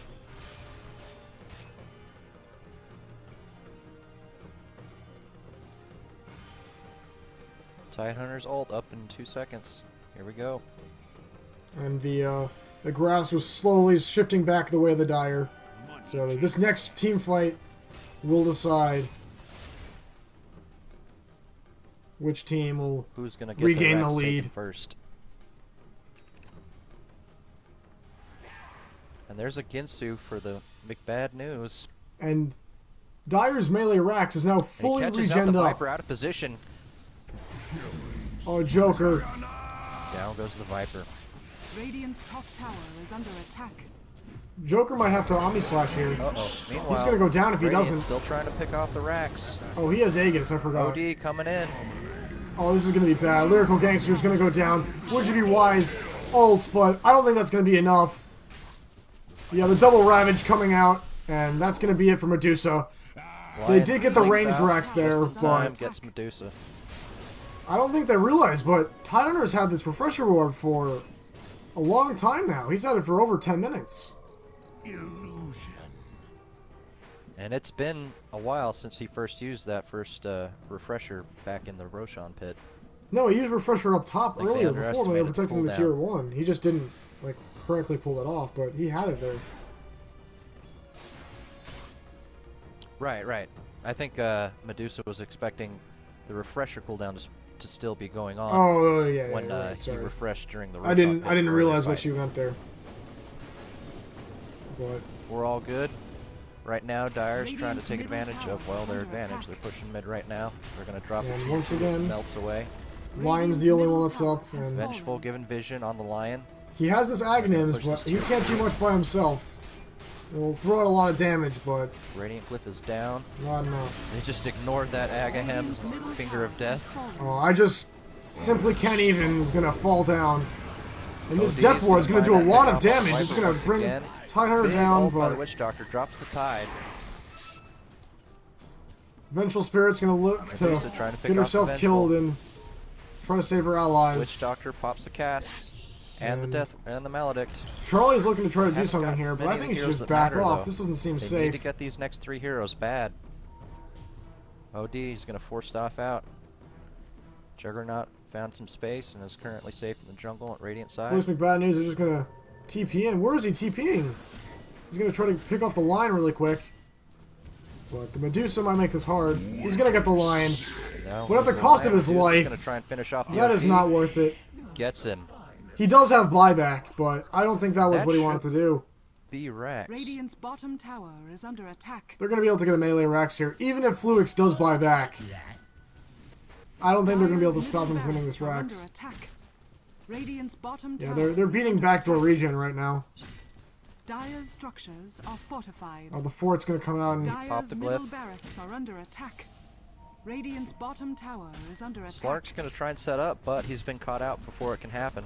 Tidehunter's ult up in 2 seconds. Here we go. And the grass was slowly shifting back the way of the Dire. Money So changes this next team fight will decide which team will Who's gonna get regain the Rex taken lead. first? And there's a Ginsu for the McBad News. And Dire's melee Rax is now And fully he catches out the regened up. Viper out of position. Oh, Joker. Down goes the Viper. Radiant's top tower is under attack. Joker might have to Omni Slash here. Uh-oh. Meanwhile, He's gonna go down if he Radiant's doesn't. still trying to pick off the Rax. Oh, he has Aegis, I forgot. OD coming in. Oh, this is gonna be bad. Lyrical Gangster's gonna go down. Would you be wise? Ults, but I don't think that's gonna be enough. Yeah, the double Ravage coming out, and that's gonna be it for Medusa. They Lion did get the blinks ranged out Rax there, just in time, but gets Medusa. I don't think they realized, but Tidehunter's had this refresher reward for a long time now. He's had it for over 10 minutes. illusion. And it's been a while since he first used that first refresher back in the Roshan pit. No, he used refresher up top Like they earlier before when they were underestimated protecting the cooldown. tier 1. He just didn't like correctly pull it off, but he had it there. Right. I think Medusa was expecting the refresher cooldown to still be going on Oh yeah, when yeah, right, he sorry. refreshed during the I Roshan didn't pit earlier realize what fight. she meant there. But We're all good. Right now, Dire's trying to Radiant's take middle advantage tower of, well, is their under advantage. attack. They're pushing mid right now. They're going to drop And it. once again- Melts away. Lion's the only one that's middle up, tower has and Vengeful giving vision on the Lion. he has this Aghanims, Push but this he tier. can't do much by himself. It will throw out a lot of damage, but Radiant Cliff is down. not enough. They just ignored that Agahem's Radiant's middle finger tower of death. has fallen. Oh, I just simply can't even is gonna fall down. And this OD Death is Ward is gonna gonna do a find lot that of pick off on damage. It's Viper gonna once bring again. Tidehunter Big down, ult by the but Witch Doctor drops the Tide. Vengeful Spirit's gonna look to Medusa trying to pick get off the herself Vengeful. killed and try to save her allies. Witch Doctor pops the casks. And the And- Death and the Maledict. Charlie's looking to try to do Haven't something got here, but many I of think the he should heroes just that back matter, off. though. This doesn't seem They safe. need to get these next 3 heroes bad. OD is going to force Staff out. Juggernaut found some space and is currently safe in the jungle at Radiant side. Felix McBad News are just gonna TP in. Where is he TPing? He's gonna try to pick off the line really quick. But the Medusa might make this hard. He's gonna get the line. Now, But at the here's cost of Lion. his Medusa's life, gonna try and finish off the That is OD. not worth it. Gets him. He does have buyback, but I don't think that was That what he wanted to should- do. B Rex. Radiant's bottom tower is under attack. They're gonna be able to get a melee Rax here, even if Fluix does buy back. I don't think they're gonna be able to Dire's stop him middle from winning this barracks are Rax. under attack. Radiant's bottom Yeah, tower they're is beating under backdoor attack. regen right now. Dire's structures are fortified. Oh, the fort's gonna come out and Pop Dire's the middle glyph. barracks are under attack. Radiant's bottom tower is under attack. Slark's gonna try and set up, but he's been caught out before it can happen.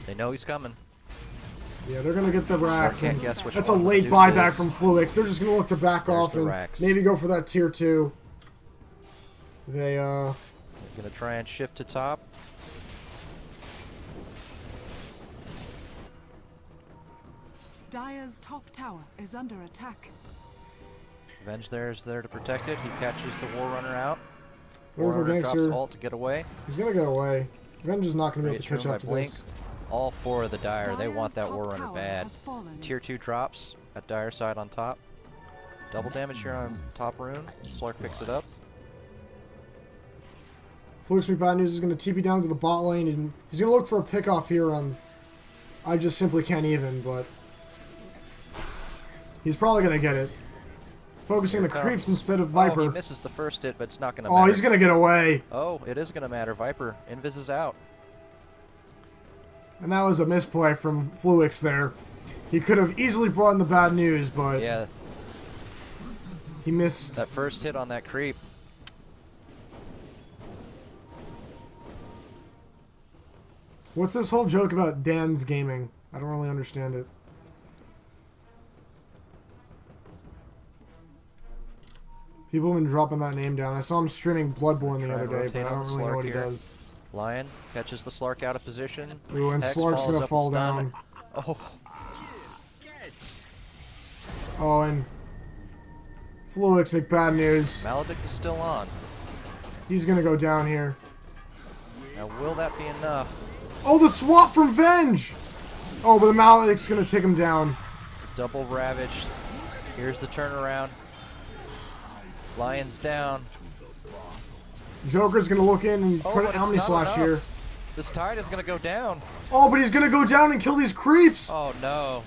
They know he's coming. yeah, they're gonna get the Rax. Can't And guess which that's a one late Medusa buyback is. from Fluix. They're just gonna look to back There's off the and Rax. maybe go for that tier 2. They Gonna try and shift to top. Dire's top tower is under attack. Venge there is there to protect it. He catches the War Runner out. Lyrical War Runner drops Gangster. ult to get away. He's gonna get away. Revenge is not gonna be able to Radiant's catch ruined up by to Blink. this. All 4 of the Dire, they want Dire's that War top Runner tower bad. has fallen. Tier 2 drops at Dire side on top. Double damage here on top rune. Slark picks it up. Fluix McBad News is gonna TP down to the bot lane and he's gonna look for a pick off here on. I just simply can't even, but he's probably gonna get it. Focusing Here the it creeps comes. instead of Oh, he Viper. misses the first hit, but it's not gonna Oh, matter. he's gonna get away. Oh, it is gonna matter. Viper. Invis is out. And that was a misplay from Fluix there. He could have easily brought in the bad news, but Yeah, he missed. that first hit on that creep. What's this whole joke about Dan's gaming? I don't really understand it. People have been dropping that name down. I saw him streaming Bloodborne the Try other and day, but rotate I on don't really know Slark what he here. does. Lion catches the Slark out of position. Ooh, and Hex Slark's follows gonna up a fall stun. down. Oh, Oh, and Fluix McBad News. Maledict is still on. He's gonna go down here. Now, will that be enough? Oh, the swap from Venge! Oh, but the Malik's gonna take him down. Double ravaged. Here's the turnaround. Lion's down. Joker's gonna look in and try but to Omni it's not Slash enough. here. This tide is gonna go down. Oh, but he's gonna go down and kill these creeps! Oh no.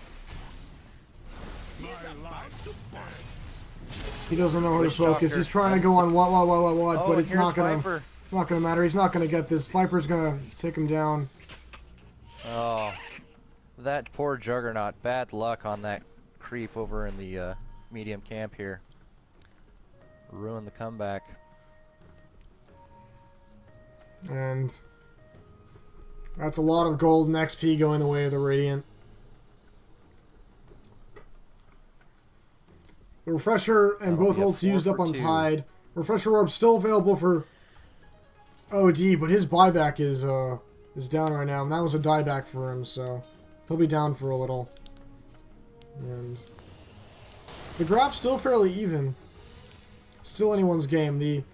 He doesn't know where to Witch focus. Doctor. He's trying to go on what, Oh, but it's here's not gonna. Viper. It's not gonna matter. He's not gonna get this. Viper's gonna take him down. Oh, that poor Juggernaut. Bad luck on that creep over in the medium camp here. Ruined the comeback. And that's a lot of gold and XP going the way of the Radiant. The Refresher and That'll both be a ults used 4 up for on 2. Tide. Refresher Orb still available for OD, but his buyback is down right now, and that was a dieback for him, so he'll be down for a little. And the graph's still fairly even. Still anyone's game. The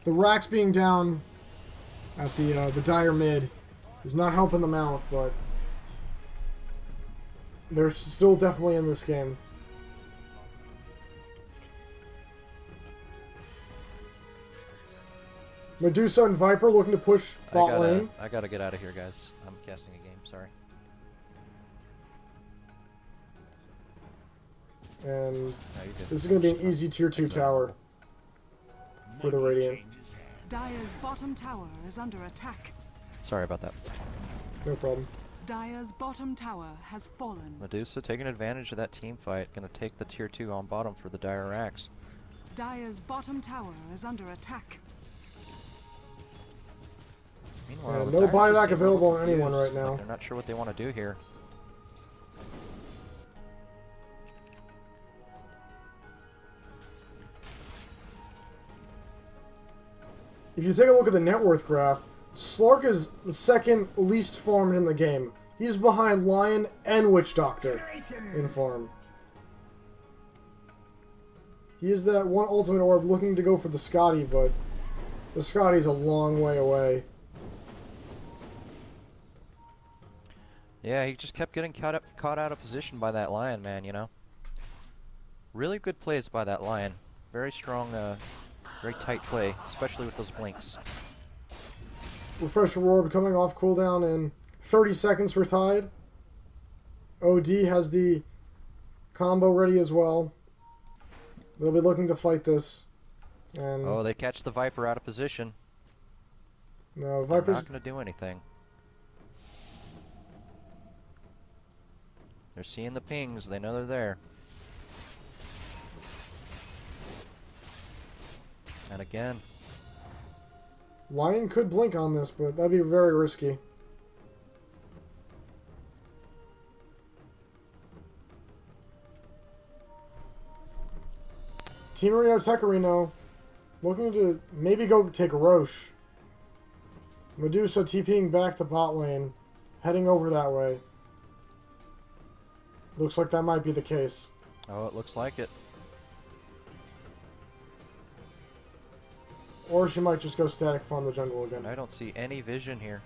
racks being down at the dire mid is not helping them out, but they're still definitely in this game. Medusa and Viper looking to push bot lane. I gotta get out of here, guys. I'm casting a game. Sorry. And No, you're good. this is going to be an easy tier 2 tower for the Radiant. Dire's bottom tower is under attack. Sorry about that. No problem. Dire's bottom tower has fallen. Medusa taking advantage of that team fight. Gonna take the tier 2 on bottom for the dire racks. Dire's bottom tower is under attack. Meanwhile, the no Dire buyback just seem a available little on anyone confused. right now. They're not sure what they want to do here. If you take a look at the net worth graph, Slark is the second least farmed in the game. He's behind Lion and Witch Doctor in farm. He is that one ultimate orb looking to go for the Scotty, but the Scotty's a long way away. Yeah, he just kept getting caught out of position by that Lion, man, you know? Really good plays by that Lion. Very strong, very tight play, especially with those blinks. Refresher Orb coming off cooldown in 30 seconds for Tide. OD has the combo ready as well. They'll be looking to fight this. And Oh, they catch the Viper out of position. no, They're Viper's not going to do anything. They're seeing the pings. They know they're there. And again, Lion could blink on this, but that'd be very risky. Team Reno, Tech Reno, looking to maybe go take Roche. Medusa TPing back to bot lane, heading over that way. Looks like that might be the case. oh, it looks like it. Or she might just go static farm the jungle again. I don't see any vision here.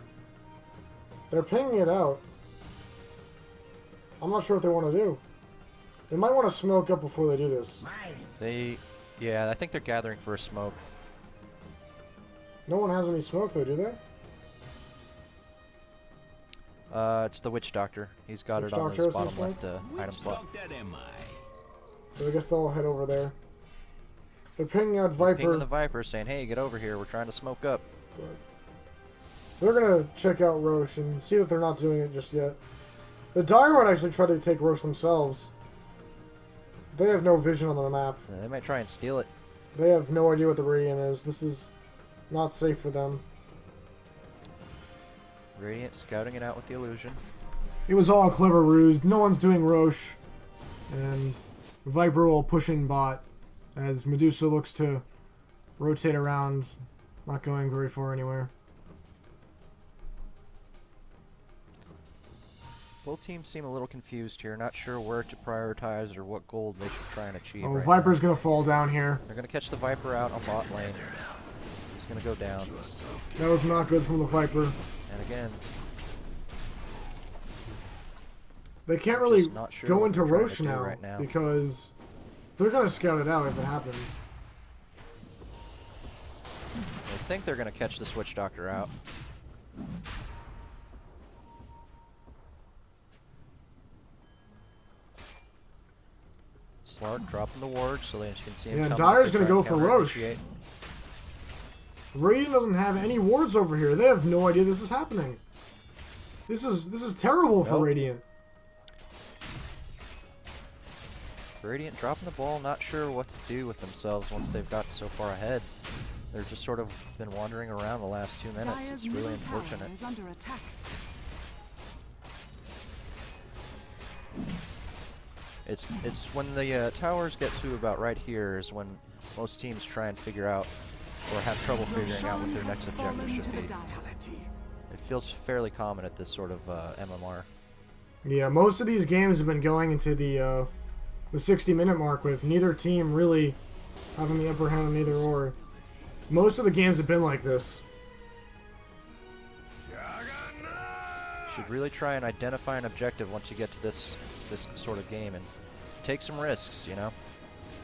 They're pinging it out. I'm not sure what they want to do. They might want to smoke up before they do this. Yeah, I think they're gathering for a smoke. No one has any smoke though, do they? It's the Witch Doctor. He's got Witch it on Doctor his has bottom some left item slot. So I guess they'll head over there. They're pinging out Pinging Viper. the Viper saying, hey, get over here. We're trying to smoke up. But they're gonna check out Roche and see that they're not doing it just yet. The Dire might actually try to take Roche themselves. They have no vision on the map. They might try and steal it. They have no idea what the Radiant is. This is not safe for them. Radiant scouting it out with the illusion. It was all a clever ruse. No one's doing Roche. And Viper will push in bot as Medusa looks to rotate around, not going very far anywhere. Both teams seem a little confused here, not sure where to prioritize or what gold they should try and achieve. Oh, right Viper's now. gonna fall down here. They're gonna catch the Viper out on bot lane. It's gonna go down. That was not good from the Viper. And again, They can't really just not sure go what into they're trying to Roche do now, right now. because they're going to scout it out if it happens. I think they're gonna catch the Switch Doctor out. Slark dropping the ward so they can see him. Yeah, coming. Dyer's They gonna try go and for Roche. counter-initiate. Radiant doesn't have any wards over here. They have no idea this is happening. This is terrible for Nope. Radiant. Radiant dropping the ball, not sure what to do with themselves once they've gotten so far ahead. They're just sort of been wandering around the last 2 minutes. Dire's It's really middle tower unfortunate. is under attack. It's when the towers get to about right here is when most teams try and figure out or have trouble figuring out what their Roshan next has objective fallen should to the be. dire. It feels fairly common at this sort of MMR. Yeah, most of these games have been going into the 60-minute mark with neither team really having the upper hand on either or. Most of the games have been like this. Should really try and identify an objective once you get to this sort of game and take some risks, you know?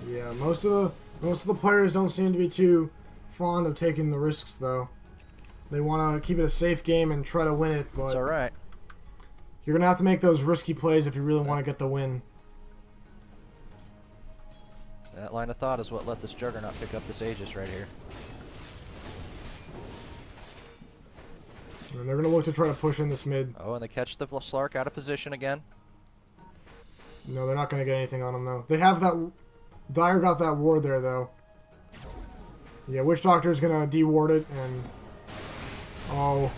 Yeah, most of the players don't seem to be too fond of taking the risks though. They want to keep it a safe game and try to win it, but It's alright. you're going to have to make those risky plays if you really want to get the win. That line of thought is what let this Juggernaut pick up this Aegis right here. And they're going to look to try to push in this mid. Oh, and they catch the Slark out of position again. No, they're not going to get anything on him though. They have that... Dire got that ward there though. Yeah, Witch Doctor's going to de-ward it and... Oh,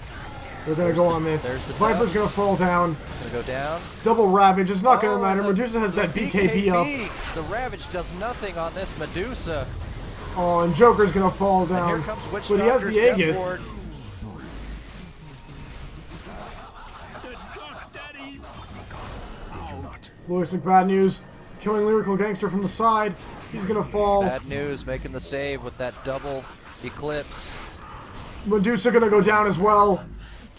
they're going to go on this. there's the Viper's dust. going to fall down. Gonna go down. Double Ravage. It's not going to Oh, matter. the- Medusa has the that BKB up. The Ravage does nothing on this Medusa. Oh, and Joker's going to fall And down. here comes Witch But he has Doctor's the Death Aegis. Ward. Lewis McBad News killing Lyrical Gangster from the side. He's going to fall. Bad news, making the save with that double eclipse. Medusa going to go down as well.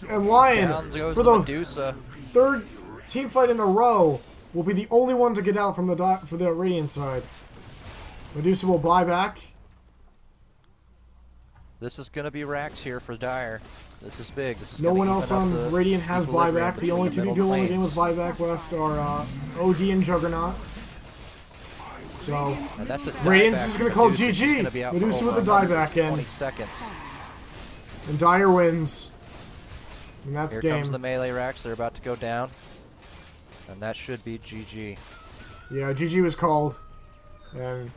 And Lion, Down goes for the the Medusa. third team fight in a row, will be the only one to get out from for the Radiant side. Medusa will buy back. This is gonna be racks here for Dire. This is big. This is No gonna one even else up on the Radiant has equilibrium buyback. The only between two the people in the middle game with lanes. buyback left are OD and Juggernaut. So, And that's a Radiant's dieback just for gonna call Medusa. She's GG. gonna be out Medusa for with over the dieback in. 20 seconds. and Dire wins. And that's Here game. comes the melee racks. They're about to go down. And that should be GG. Yeah, GG was called. And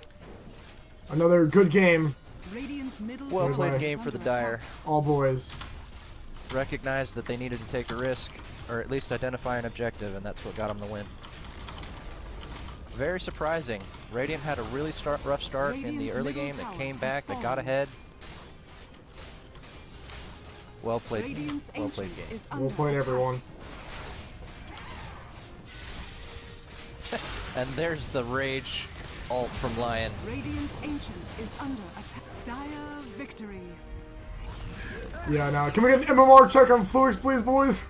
another good game, Radiant's middle Well tower played is game for the under attack. Dire. all boys. Recognized that they needed to take a risk, or at least identify an objective, and that's what got them the win. Very surprising. Radiant had a really rough start in the Radiant's early middle game. They tower came has back, they got fallen. ahead. Well played. Radiant's Well played ancient game. is under Well played, attack. everyone. And there's the rage ult from Lion. Radiant's ancient is under attack. Dire victory. Yeah, now, can we get an MMR check on Fluix, please, boys?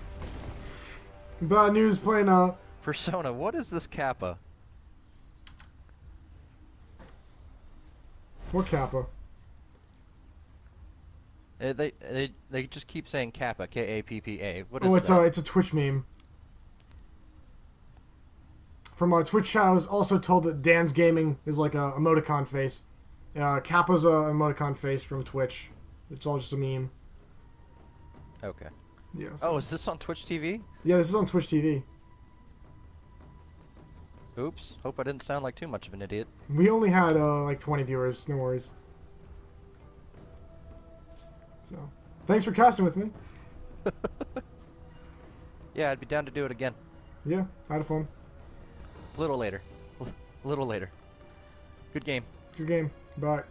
Bad news playing, Persona, what is this Kappa? what Kappa? They just keep saying Kappa, K-A-P-P-A. What Oh, is that? it's a Twitch meme. From Twitch chat, I was also told that Dan's Gaming is like a emoticon face. Kappa's a emoticon face from Twitch. It's all just a meme. Okay. Yeah. So. Oh, is this on Twitch TV? Yeah, this is on Twitch TV. Oops. Hope I didn't sound like too much of an idiot. We only had like 20 viewers. No worries. So, thanks for casting with me. Yeah, I'd be down to do it again. Yeah, I had fun. A little later. A little later. Good game. Good game. Bye.